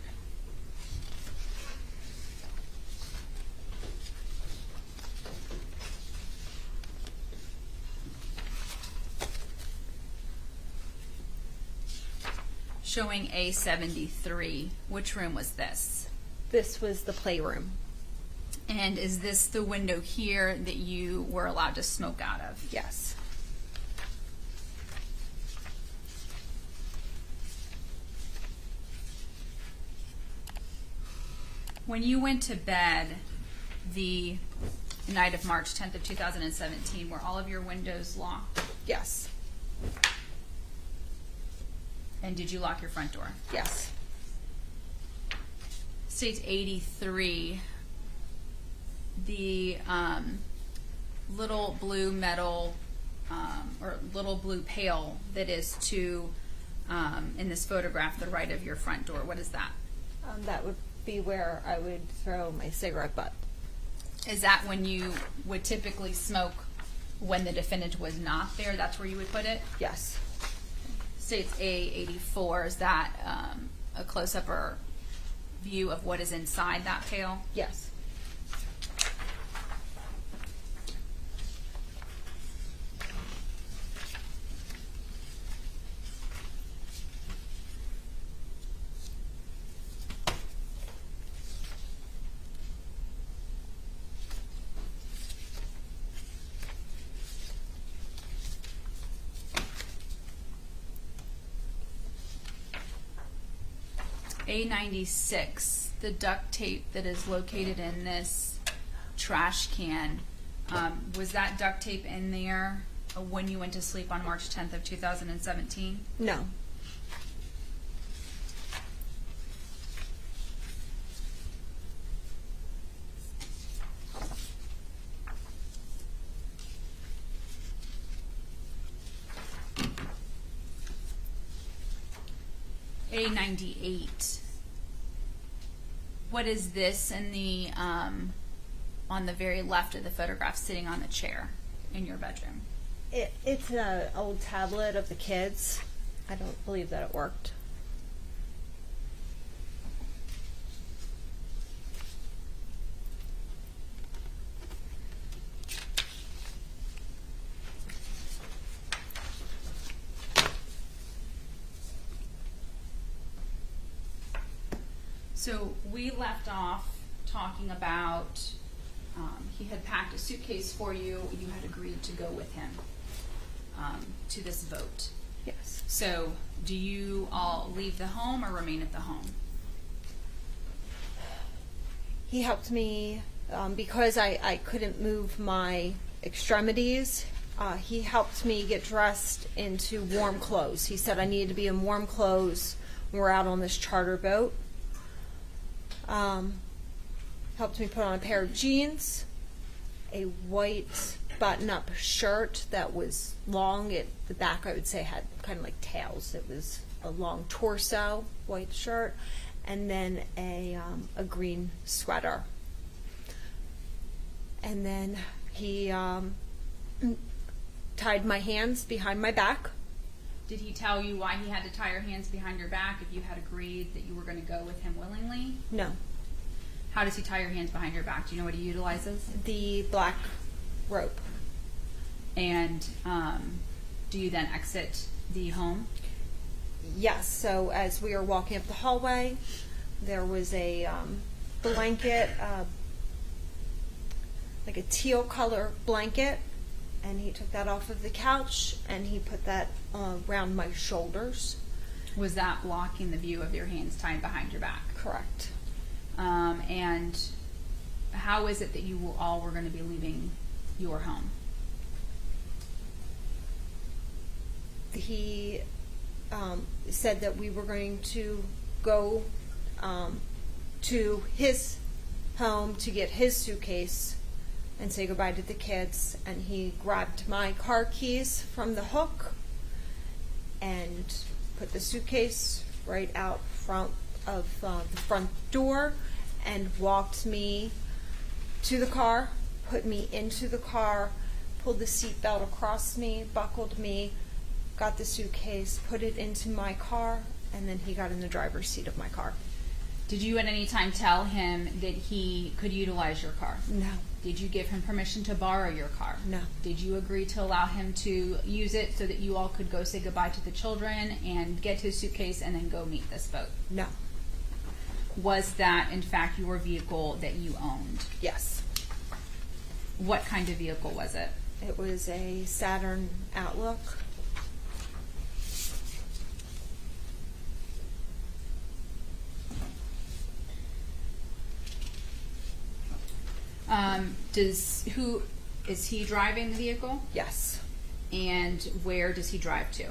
Showing A73, which room was this? This was the playroom. And is this the window here that you were allowed to smoke out of? Yes. When you went to bed the night of March 10th of 2017, were all of your windows locked? Yes. And did you lock your front door? Yes. States 83, the little blue metal or little blue pail that is to, in this photograph, the right of your front door. What is that? That would be where I would throw my cigarette butt. Is that when you would typically smoke when the defendant was not there? That's where you would put it? Yes. States A84, is that a close-up or view of what is inside that pail? Yes. A96, the duct tape that is located in this trash can, was that duct tape in there when you went to sleep on March 10th of 2017? No. A98. What is this in the on the very left of the photograph, sitting on the chair in your bedroom? It's an old tablet of the kids. I don't believe that it worked. So we left off talking about he had packed a suitcase for you. You had agreed to go with him to this vote. Yes. So do you all leave the home or remain at the home? He helped me because I couldn't move my extremities. He helped me get dressed into warm clothes. He said I needed to be in warm clothes when we're out on this charter boat. Helped me put on a pair of jeans, a white button-up shirt that was long. At the back, I would say, had kind of like tails. It was a long torso, white shirt, and then a green sweater. And then he tied my hands behind my back. Did he tell you why he had to tie your hands behind your back if you had agreed that you were going to go with him willingly? No. How does he tie your hands behind your back? Do you know what he utilizes? The black rope. And do you then exit the home? Yes, so as we were walking up the hallway, there was a blanket, like a teal color blanket, and he took that off of the couch and he put that around my shoulders. Was that blocking the view of your hands tied behind your back? Correct. And how is it that you all were going to be leaving your home? He said that we were going to go to his home to get his suitcase and say goodbye to the kids, and he grabbed my car keys from the hook and put the suitcase right out front of the front door and walked me to the car, put me into the car, pulled the seatbelt across me, buckled me, got the suitcase, put it into my car, and then he got in the driver's seat of my car. Did you at any time tell him that he could utilize your car? No. Did you give him permission to borrow your car? No. Did you agree to allow him to use it so that you all could go say goodbye to the children and get his suitcase and then go meet this boat? No. Was that, in fact, your vehicle that you owned? Yes. What kind of vehicle was it? It was a Saturn Outlook. Who is he driving the vehicle? Yes. And where does he drive to?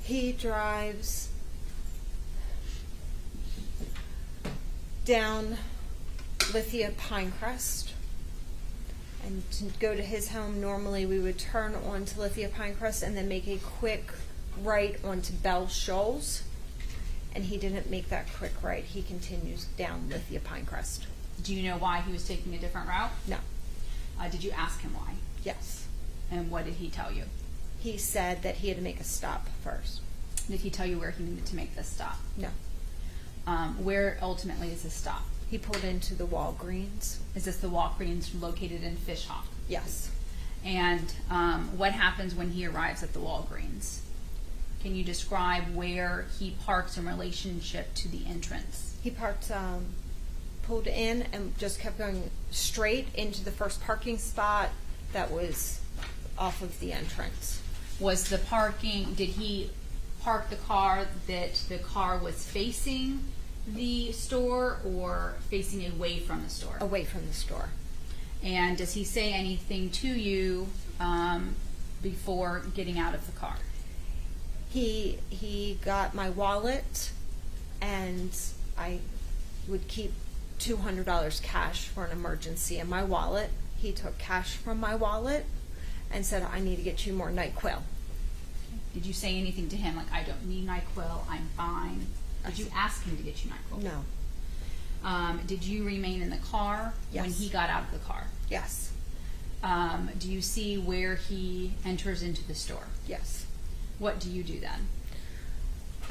He drives down Lithia Pinecrest. And to go to his home, normally we would turn onto Lithia Pinecrest and then make a quick right onto Bell Shoals. And he didn't make that quick right. He continues down Lithia Pinecrest. Do you know why he was taking a different route? No. Did you ask him why? Yes. And what did he tell you? He said that he had to make a stop first. Did he tell you where he needed to make this stop? No. Where ultimately is this stop? He pulled into the Walgreens. Is this the Walgreens located in Fishhawk? Yes. And what happens when he arrives at the Walgreens? Can you describe where he parks in relationship to the entrance? He parked, pulled in and just kept going straight into the first parking spot that was off of the entrance. Was the parking, did he park the car that the car was facing the store or facing away from the store? Away from the store. And does he say anything to you before getting out of the car? He got my wallet, and I would keep $200 cash for an emergency in my wallet. He took cash from my wallet and said, I need to get you more NyQuil. Did you say anything to him like, I don't need NyQuil, I'm fine? Did you ask him to get you NyQuil? No. Did you remain in the car when Yes. he got out of the car? Yes. Do you see where he enters into the store? Yes. What do you do then?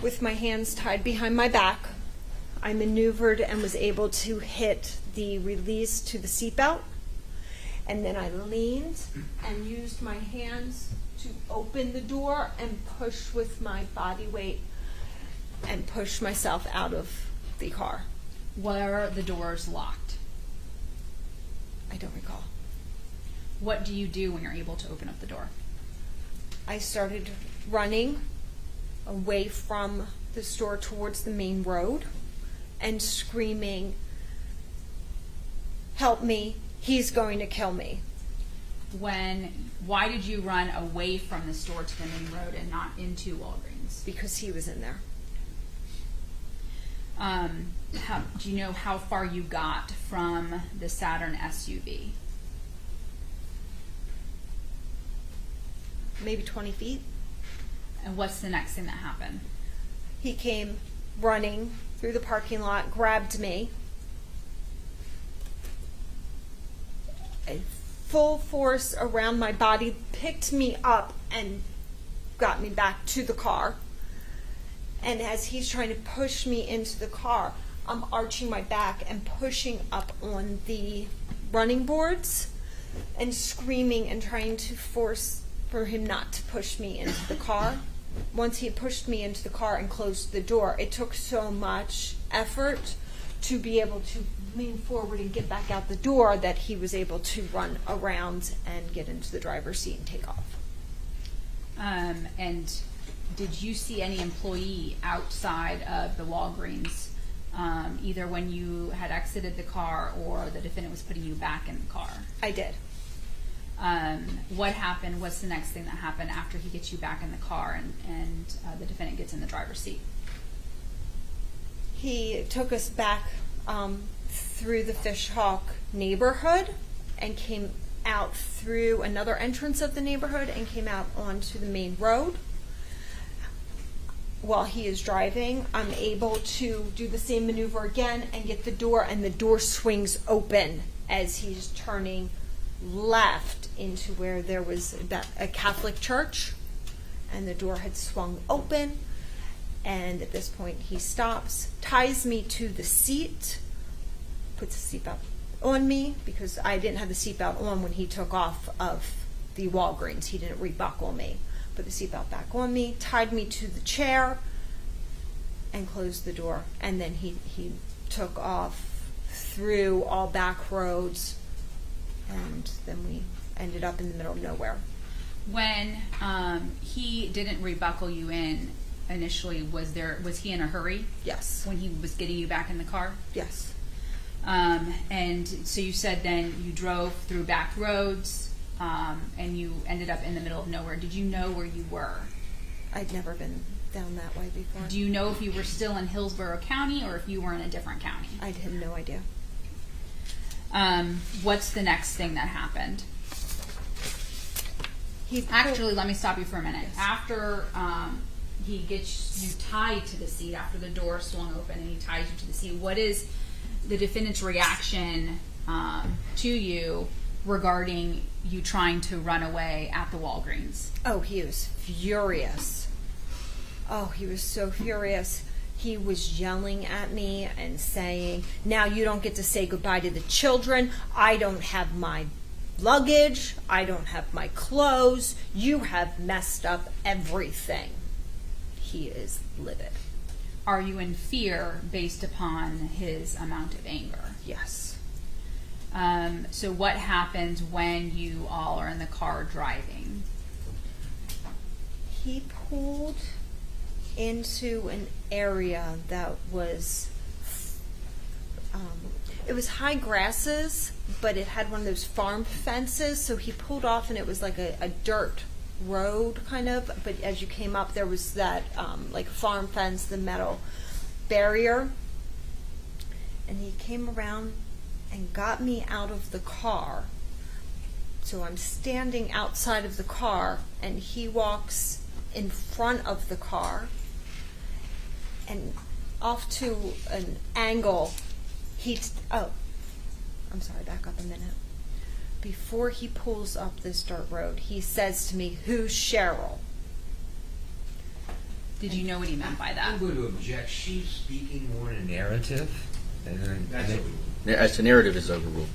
With my hands tied behind my back, I maneuvered and was able to hit the release to the seatbelt. And then I leaned and used my hands to open the door and push with my body weight and push myself out of the car. Were the doors locked? I don't recall. What do you do when you're able to open up the door? I started running away from the store towards the main road and screaming, "Help me, he's going to kill me." Why did you run away from the store to the main road and not into Walgreens? Because he was in there. Do you know how far you got from the Saturn SUV? Maybe 20 feet. And what's the next thing that happened? He came running through the parking lot, grabbed me, and full force around my body, picked me up and got me back to the car. And as he's trying to push me into the car, I'm arching my back and pushing up on the running boards and screaming and trying to force for him not to push me into the car. Once he had pushed me into the car and closed the door, it took so much effort to be able to lean forward and get back out the door that he was able to run around and get into the driver's seat and take off. And did you see any employee outside of the Walgreens, either when you had exited the car or the defendant was putting you back in the car? I did. What happened? What's the next thing that happened after he gets you back in the car and the defendant gets in the driver's seat? He took us back through the Fishhawk neighborhood and came out through another entrance of the neighborhood and came out onto the main road. While he is driving, I'm able to do the same maneuver again and get the door, and the door swings open as he's turning left into where there was a Catholic church, and the door had swung open. And at this point, he stops, ties me to the seat, puts the seatbelt on me because I didn't have the seatbelt on when he took off of the Walgreens. He didn't rebuckle me. Put the seatbelt back on me, tied me to the chair, and closed the door. And then he took off through all back roads, and then we ended up in the middle of nowhere. When he didn't rebuckle you in initially, was he in a hurry? Yes. When he was getting you back in the car? Yes. And so you said then you drove through back roads, and you ended up in the middle of nowhere. Did you know where you were? I'd never been down that way before. Do you know if you were still in Hillsborough County or if you were in a different county? I had no idea. What's the next thing that happened? Actually, let me stop you for a minute. Yes. After he gets you tied to the seat, after the door swung open and he ties you to the seat, what is the defendant's reaction to you regarding you trying to run away at the Walgreens? Oh, he was furious. Oh, he was so furious. He was yelling at me and saying, "Now you don't get to say goodbye to the children. I don't have my luggage. I don't have my clothes. You have messed up everything." He is livid. Are you in fear based upon his amount of anger? Yes. So what happens when you all are in the car driving? He pulled into an area that was, it was high grasses, but it had one of those farm fences. So he pulled off, and it was like a dirt road kind of. But as you came up, there was that like farm fence, the metal barrier. And he came around and got me out of the car. So I'm standing outside of the car, and he walks in front of the car, and off to an angle, I'm sorry, back up a minute. Before he pulls up this dirt road, he says to me, "Who's Cheryl?" Did you know what he meant by that? I'm going to object. She's speaking more in a narrative. As the narrative is overruled.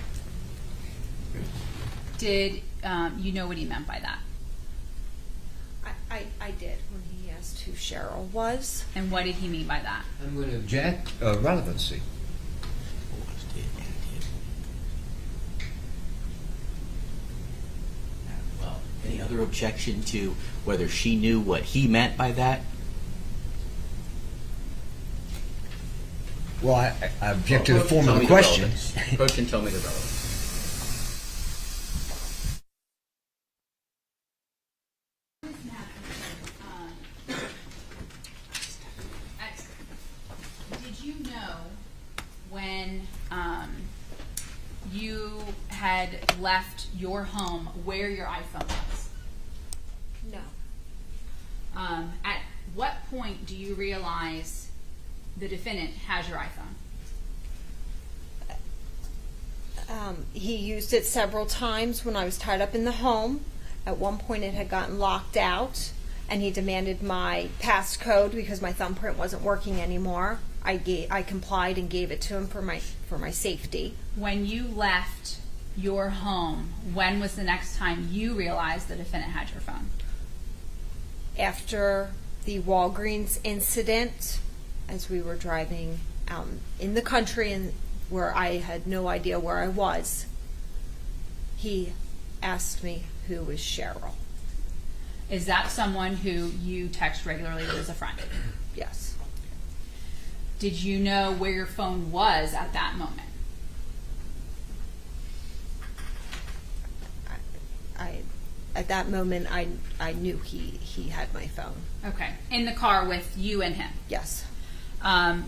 Did you know what he meant by that? I did when he asked who Cheryl was. And what did he mean by that? I'm going to object. Relevancy. Well, any other objection to whether she knew what he meant by that? Well, I object to the Well, form tell of the me question. relevance. Coach can tell me the relevance. Did you know when you had left your home where your iPhone was? No. At what point do you realize the defendant has your iPhone? He used it several times when I was tied up in the home. At one point it had gotten locked out, and he demanded my passcode because my thumbprint wasn't working anymore. I complied and gave it to him for my safety. When you left your home, when was the next time you realized the defendant had your phone? After the Walgreens incident, as we were driving out in the country and where I had no idea where I was, he asked me who was Cheryl. Is that someone who you text regularly with as a friend? Yes. Did you know where your phone was at that moment? At that moment, I knew he had my phone. Okay. In the car with you and him? Yes.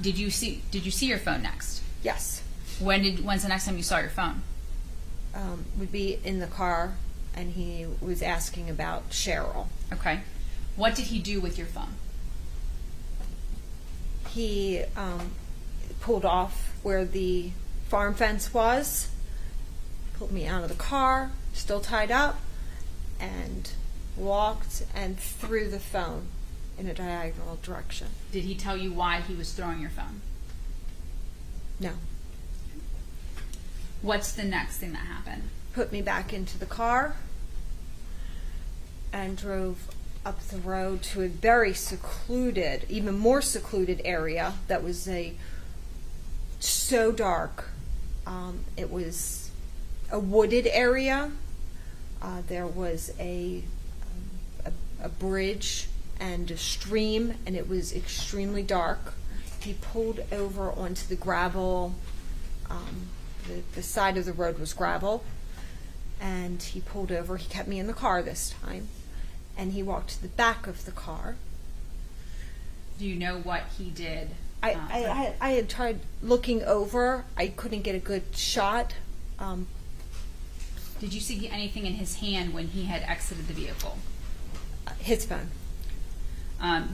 Did you see your phone next? Yes. When's the next time you saw your phone? Would be in the car, and he was asking about Cheryl. Okay. What did he do with your phone? He pulled off where the farm fence was, pulled me out of the car, still tied up, and walked and threw the phone in a diagonal direction. Did he tell you why he was throwing your phone? No. What's the next thing that happened? Put me back into the car and drove up the road to a very secluded, even more secluded area that was so dark. It was a wooded area. There was a bridge and a stream, and it was extremely dark. He pulled over onto the gravel. The side of the road was gravel, and he pulled over. He kept me in the car this time, and he walked to the back of the car. Do you know what he did? I had tried looking over. I couldn't get a good shot. Did you see anything in his hand when he had exited the vehicle? His phone.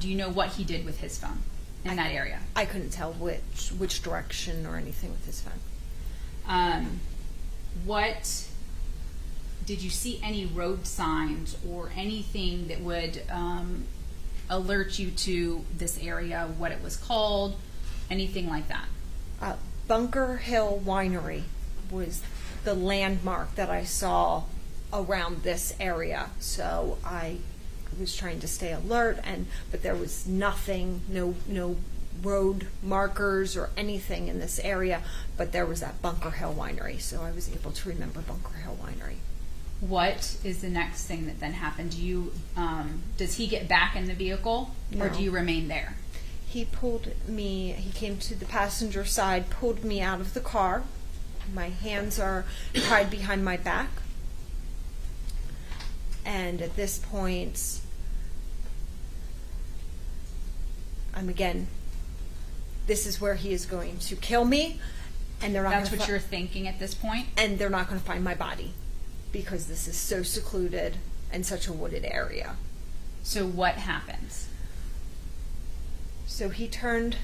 Do you know what he did with his phone in that area? I couldn't tell which direction or anything with his phone. What did you see any road signs or anything that would alert you to this area, what it was called, anything like that? Bunker Hill Winery was the landmark that I saw around this area. So I was trying to stay alert, but there was nothing, no road markers or anything in this area, but there was that Bunker Hill Winery, so I was able to remember Bunker Hill Winery. What is the next thing that then happened? Does he get back in the vehicle, or No. do you remain there? He came to the passenger side, pulled me out of the car. My hands are tied behind my back. And at this point, this is where he is going to kill me, and they're not. That's what you're thinking at this point? And they're not going to find my body because this is so secluded and such a wooded area. So what happens? So he turned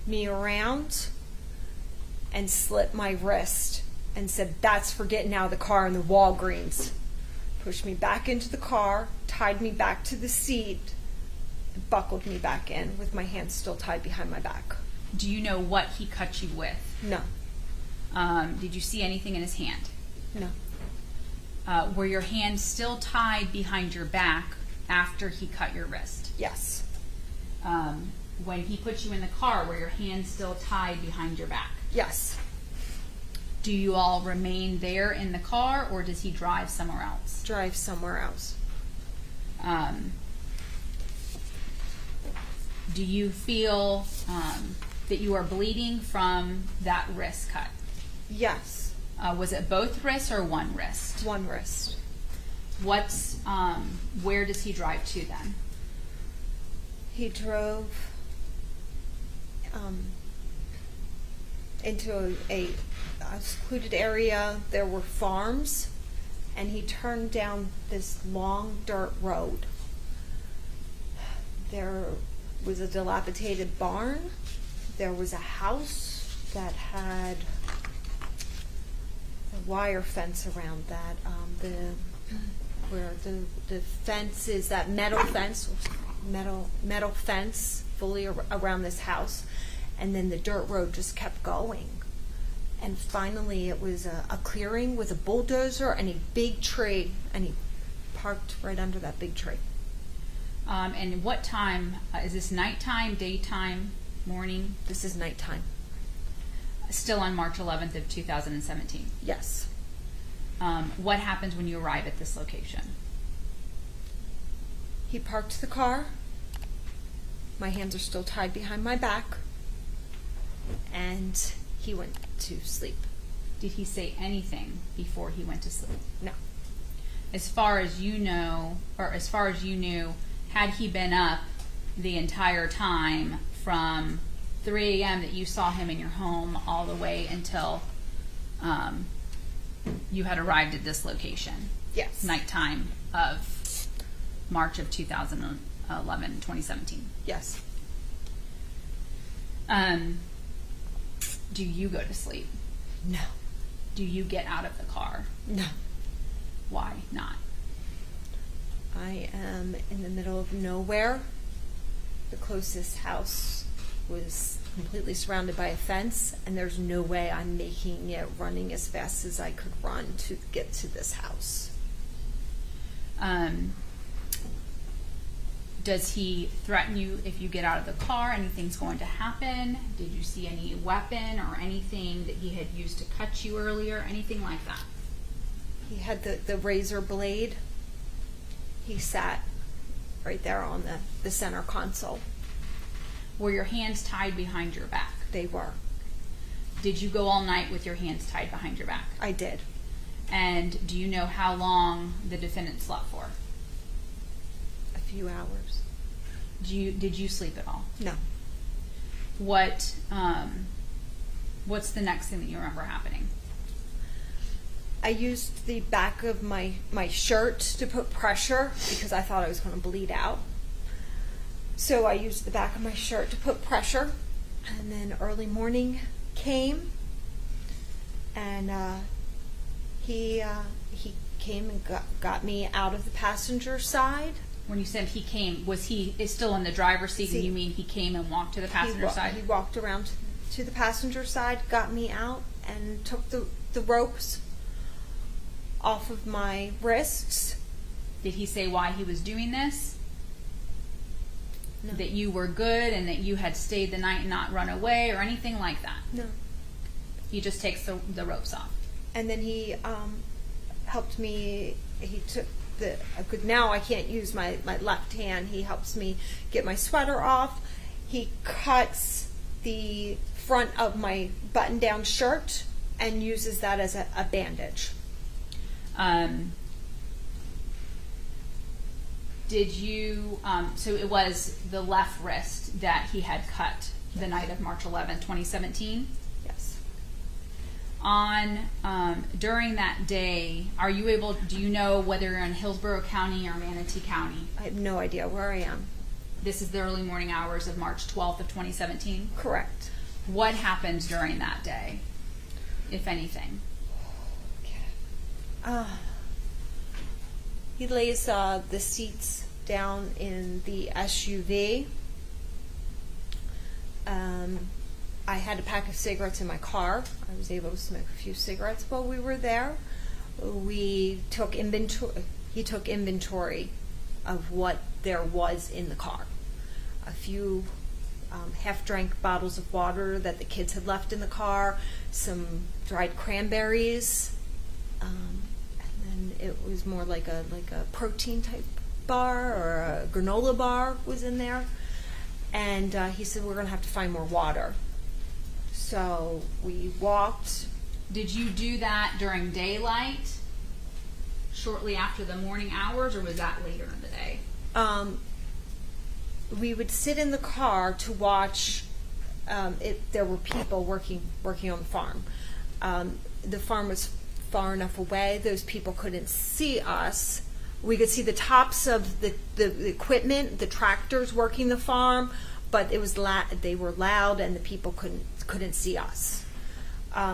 me around and slit my wrist and said, "That's for getting out of the car in the Walgreens." Pushed me back into the car, tied me back to the seat, and buckled me back in with my hands still tied behind my back. Do you know what he cut you with? No, Did you see anything in his hand? no, Were your hands still tied behind your back after he cut your wrist? yes, When he put you in the car, were your hands still tied behind your back? yes. Do you all remain there in the car, or does he drive somewhere else? Drive somewhere else. Do you feel that you are bleeding from that wrist cut? Yes, Was it both wrists or one wrist? one wrist. Where does he drive to then? He drove into a secluded area. There were farms, and he turned down this long dirt road. There was a dilapidated barn. There was a house that had a wire fence around that. Where the fence is, that metal fence fully around this house, and then the dirt road just kept going, and finally it was a clearing with a bulldozer and a big tree, and he parked right under that big tree. And what time? Is this nighttime, daytime, morning? This is nighttime. Still on March 11th of 2017. Yes. What happens when you arrive at this location? He parked the car. My hands are still tied behind my back, and he went to sleep. Did he say anything before he went to sleep? No. As far as you know, or as far as you knew, had he been up the entire time from 3 a.m. that you saw him in your home all the way until you had arrived at this location? Yes. Nighttime of March of 2017. Yes. Do you go to sleep? No. Do you get out of the car? No. Why not? I am in the middle of nowhere. The closest house was completely surrounded by a fence, and there's no way I'm making it running as fast as I could run to get to this house. Does he threaten you if you get out of the car, anything's going to happen? Did you see any weapon or anything that he had used to cut you earlier? Anything like that? He had the razor blade. He sat right there on the center console. Were your hands tied behind your back? They were. Did you go all night with your hands tied behind your back? I did. And do you know how long the defendant slept for? A few hours. Did you sleep at all? No. What's the next thing that you remember happening? I used the back of my shirt to put pressure because I thought I was going to bleed out. So I used the back of my shirt to put pressure, and then early morning came, and he came and got me out of the passenger side. When you said he came, is still in the driver's seat, and you mean he came and walked to the passenger side? He walked around to the passenger side, got me out, and took the ropes off of my wrists. Did he say why he was doing this? No. That you were good and that you had stayed the night and not run away or anything like that? No. He just takes the ropes off. And then he helped me. He took now I can't use my left hand. He helps me get my sweater off. He cuts the front of my button-down shirt and uses that as a bandage. Did you, so it was the left wrist that he had cut the night of March 11, 2017? Yes. during that day, do you know whether you're in Hillsborough County or Manatee County? I have no idea where I am. This is the early morning hours of March 12th of 2017. Correct. What happened during that day, if anything? He lays the seats down in the SUV. I had a pack of cigarettes in my car. I was able to smoke a few cigarettes while we were there. We took inventory. He took inventory of what there was in the car. A few half-drank bottles of water that the kids had left in the car, some dried cranberries, and then it was more like a protein type bar or a granola bar was in there. And he said, we're going to have to find more water. So we walked. Did you do that during daylight, shortly after the morning hours, or was that later in the day? We would sit in the car to watch. There were people working on the farm. The farm was far enough away; those people couldn't see us. We could see the tops of the equipment, the tractors working the farm, but it was they were loud, and the people couldn't see us.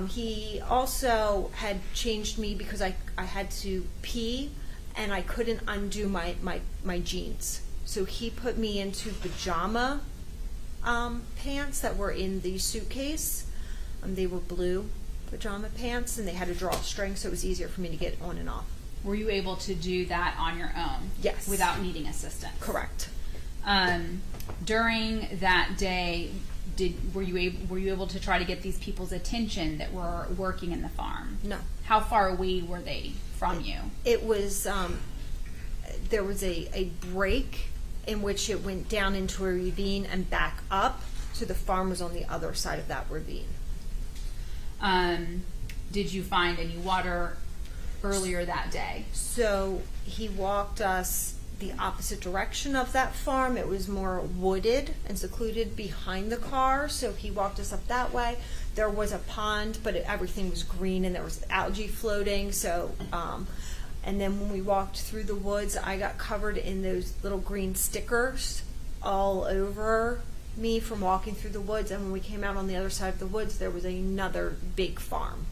He also had changed me because I had to pee, and I couldn't undo my jeans. So he put me into pajama pants that were in the suitcase. They were blue pajama pants, and they had a drawstring, so it was easier for me to get on and off. Were you able to do that on your own? Yes. Without needing assistance? Correct. During that day, were you able to try to get these people's attention that were working in the farm? No. How far away were they from you? It was there was a break in which it went down into a ravine and back up, so the farm was on the other side of that ravine. Did you find any water earlier that day? So he walked us the opposite direction of that farm. It was more wooded and secluded behind the car, so he walked us up that way. There was a pond, but everything was green and there was algae floating. So, and then when we walked through the woods, I got covered in those little green stickers all over me from walking through the woods. And when we came out on the other side of the woods, there was another big farm.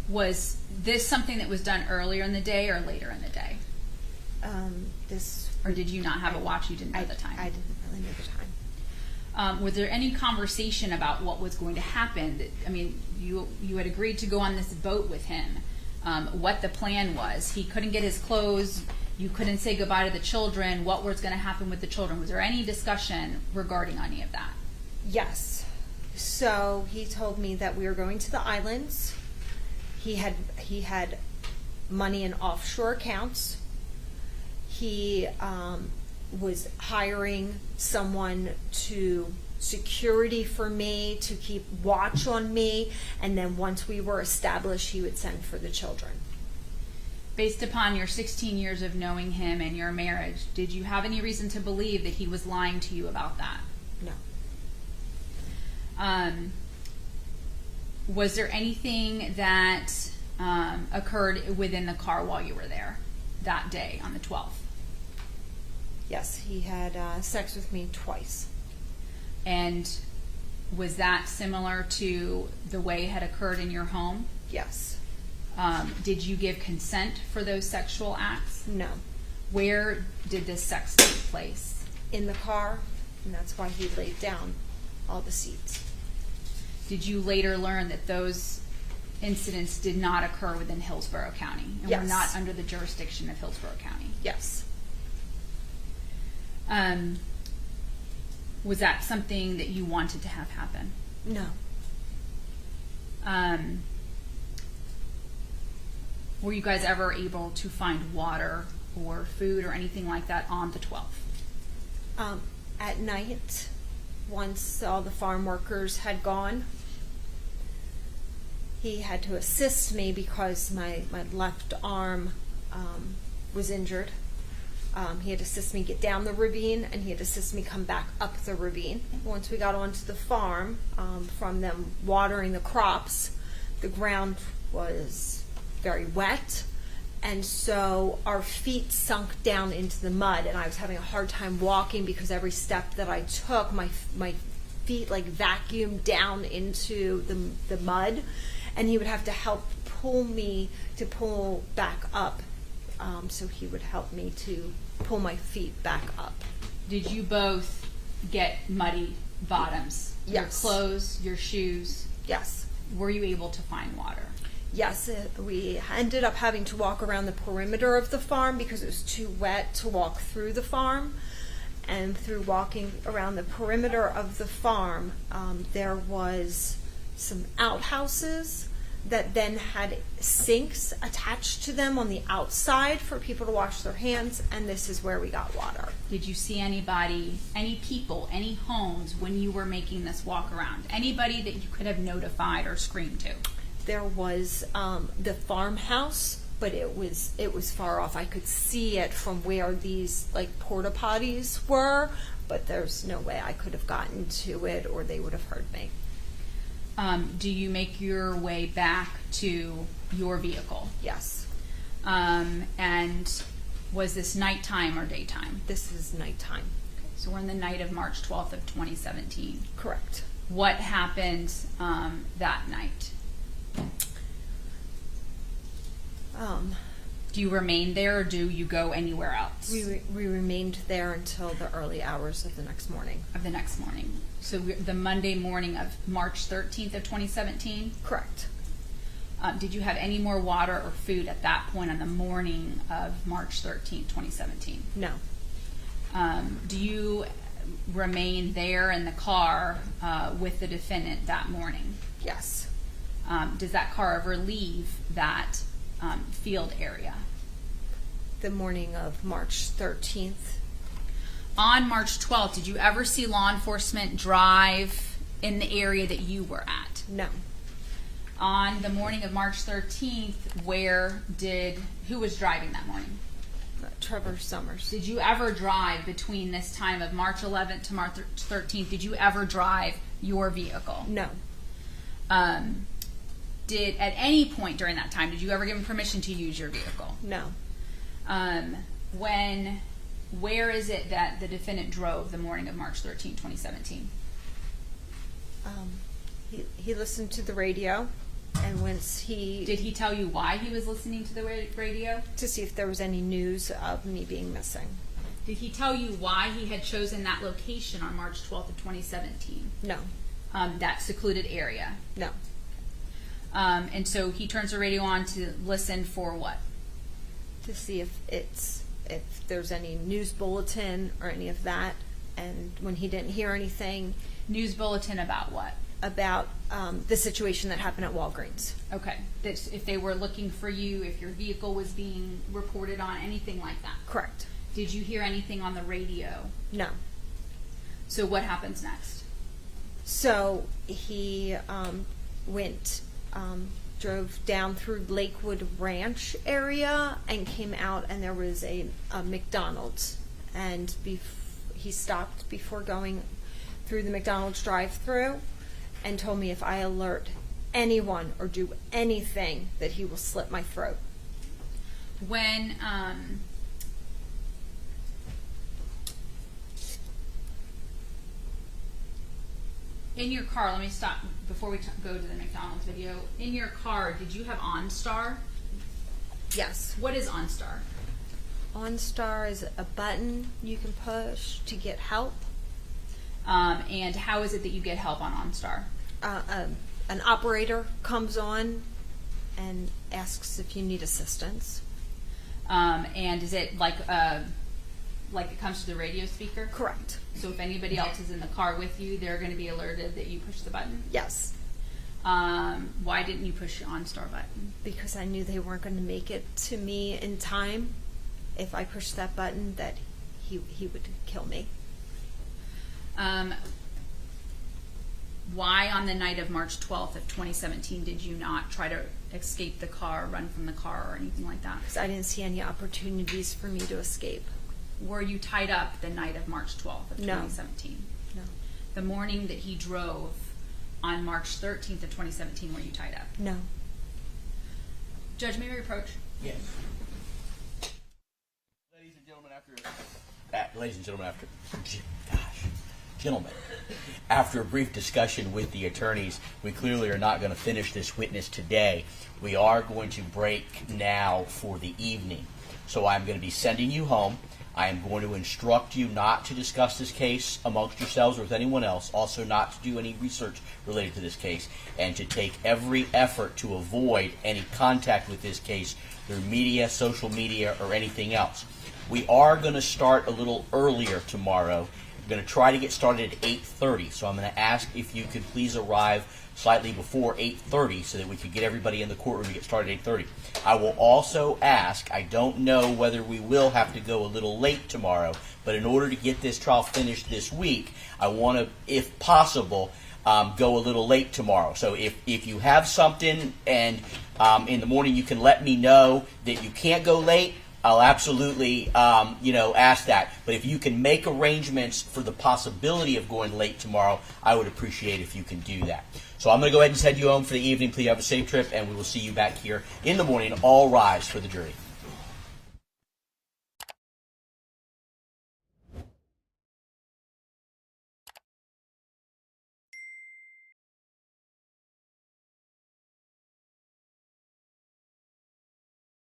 Was this something that was done earlier in the day or later in the day? Or did you not have a watch? You didn't know the time? I didn't really know the time. Was there any conversation about what was going to happen? I mean, you had agreed to go on this boat with him. What the plan was? He couldn't get his clothes. You couldn't say goodbye to the children. What was going to happen with the children? Was there any discussion regarding any of that? Yes. So he told me that we were going to the islands. He had money in offshore accounts. He was hiring someone to security for me, to keep watch on me, and then once we were established, he would send for the children. Based upon your 16 years of knowing him and your marriage, did you have any reason to believe that he was lying to you about that? No. Was there anything that occurred within the car while you were there that day on the 12th? Yes, he had sex with me twice. And was that similar to the way it had occurred in your home? Yes. Did you give consent for those sexual acts? No. Where did this sex take place? In the car, and that's why he laid down all the seats. Did you later learn that those incidents did not occur within Hillsborough County and were not under the jurisdiction of Hillsborough County? Yes. Was that something that you wanted to have happen? No. Were you guys ever able to find water or food or anything like that on the 12th? At night, once all the farm workers had gone, he had to assist me because my left arm was injured. He had to assist me get down the ravine, and he had to assist me come back up the ravine. Once we got onto the farm, from them watering the crops, the ground was very wet, and so our feet sunk down into the mud, and I was having a hard time walking because every step that I took, my feet like vacuumed down into the mud, and he would have to help pull me to pull back up. So he would help me to pull my feet back up. Did you both get muddy bottoms? Yes. Your clothes, your shoes. Yes. Were you able to find water? Yes, we ended up having to walk around the perimeter of the farm because it was too wet to walk through the farm. And through walking around the perimeter of the farm, there was some outhouses that then had sinks attached to them on the outside for people to wash their hands, and this is where we got water. Did you see anybody, any people, any homes when you were making this walk around? Anybody that you could have notified or screamed to? There was the farmhouse, but it was far off. I could see it from where these like porta potties were, but there's no way I could have gotten to it or they would have heard me. Do you make your way back to your vehicle? Yes. And was this nighttime or daytime? This is nighttime. So we're in the night of March 12th of 2017. Correct. What happened that night? Do you remain there or do you go anywhere else? We remained there until the early hours of the next morning. So the Monday morning of March 13th of 2017? Correct. Did you have any more water or food at that point on the morning of March 13th, 2017? No. Do you remain there in the car with the defendant that morning? Yes. Does that car ever leave that field area? The morning of March 13th. On March 12th, did you ever see law enforcement drive in the area that you were at? No. On the morning of March 13th, who was driving that morning? Trevor Summers. Did you ever drive between this time of March 11th to March 13th? Did you ever drive your vehicle? No. At any point during that time, did you ever give him permission to use your vehicle? No. Where is it that the defendant drove the morning of March 13, 2017? He listened to the radio, and once Did he tell you why he was listening to the radio? to see if there was any news of me being missing. Did he tell you why he had chosen that location on March 12th of 2017? No. That secluded area? No. And so he turns the radio on to listen for what? To see if there's any news bulletin or any of that. And when he didn't hear anything News bulletin about what? about the situation that happened at Walgreens. Okay. If they were looking for you, if your vehicle was being reported on, anything like that? Correct. Did you hear anything on the radio? No. So what happens next? So he drove down through Lakewood Ranch area and came out, and there was a McDonald's, and he stopped before going through the McDonald's drive-through and told me if I alert anyone or do anything that he will slit my throat. When in your car, let me stop before we go to the McDonald's video. In your car, did you have OnStar? Yes. What is OnStar? OnStar is a button you can push to get help. And how is it that you get help on OnStar? An operator comes on and asks if you need assistance. And is it like it comes to the radio speaker? Correct. So if anybody else is in the car with you, they're going to be alerted that you push the button? Yes. Why didn't you push the OnStar button? Because I knew they weren't going to make it to me in time. If I pushed that button, that he would kill me. Why on the night of March 12th of 2017 did you not try to escape the car, run from the car, or anything like that? Because I didn't see any opportunities for me to escape. Were you tied up the night of March 12th of 2017? No. The morning that he drove on March 13th of 2017 were you tied up? No. Judge, may we approach? Yes. Ladies and gentlemen, after a brief discussion with the attorneys, we clearly are not going to finish this witness today. We are going to break now for the evening. So I'm going to be sending you home. I am going to instruct you not to discuss this case amongst yourselves or with anyone else, also not to do any research related to this case, and to take every effort to avoid any contact with this case through media, social media, or anything else. We are going to start a little earlier tomorrow. We're going to try to get started at 8:30, so I'm going to ask if you could please arrive slightly before 8:30 so that we could get everybody in the courtroom to get started at 8:30. I will also ask, I don't know whether we will have to go a little late tomorrow, but in order to get this trial finished this week, I want to, if possible, go a little late tomorrow. So if you have something and in the morning you can let me know that you can't go late, I'll absolutely, ask that. But if you can make arrangements for the possibility of going late tomorrow, I would appreciate if you can do that. So I'm going to go ahead and send you home for the evening. Please have a safe trip, and we will see you back here in the morning. All rise for the jury.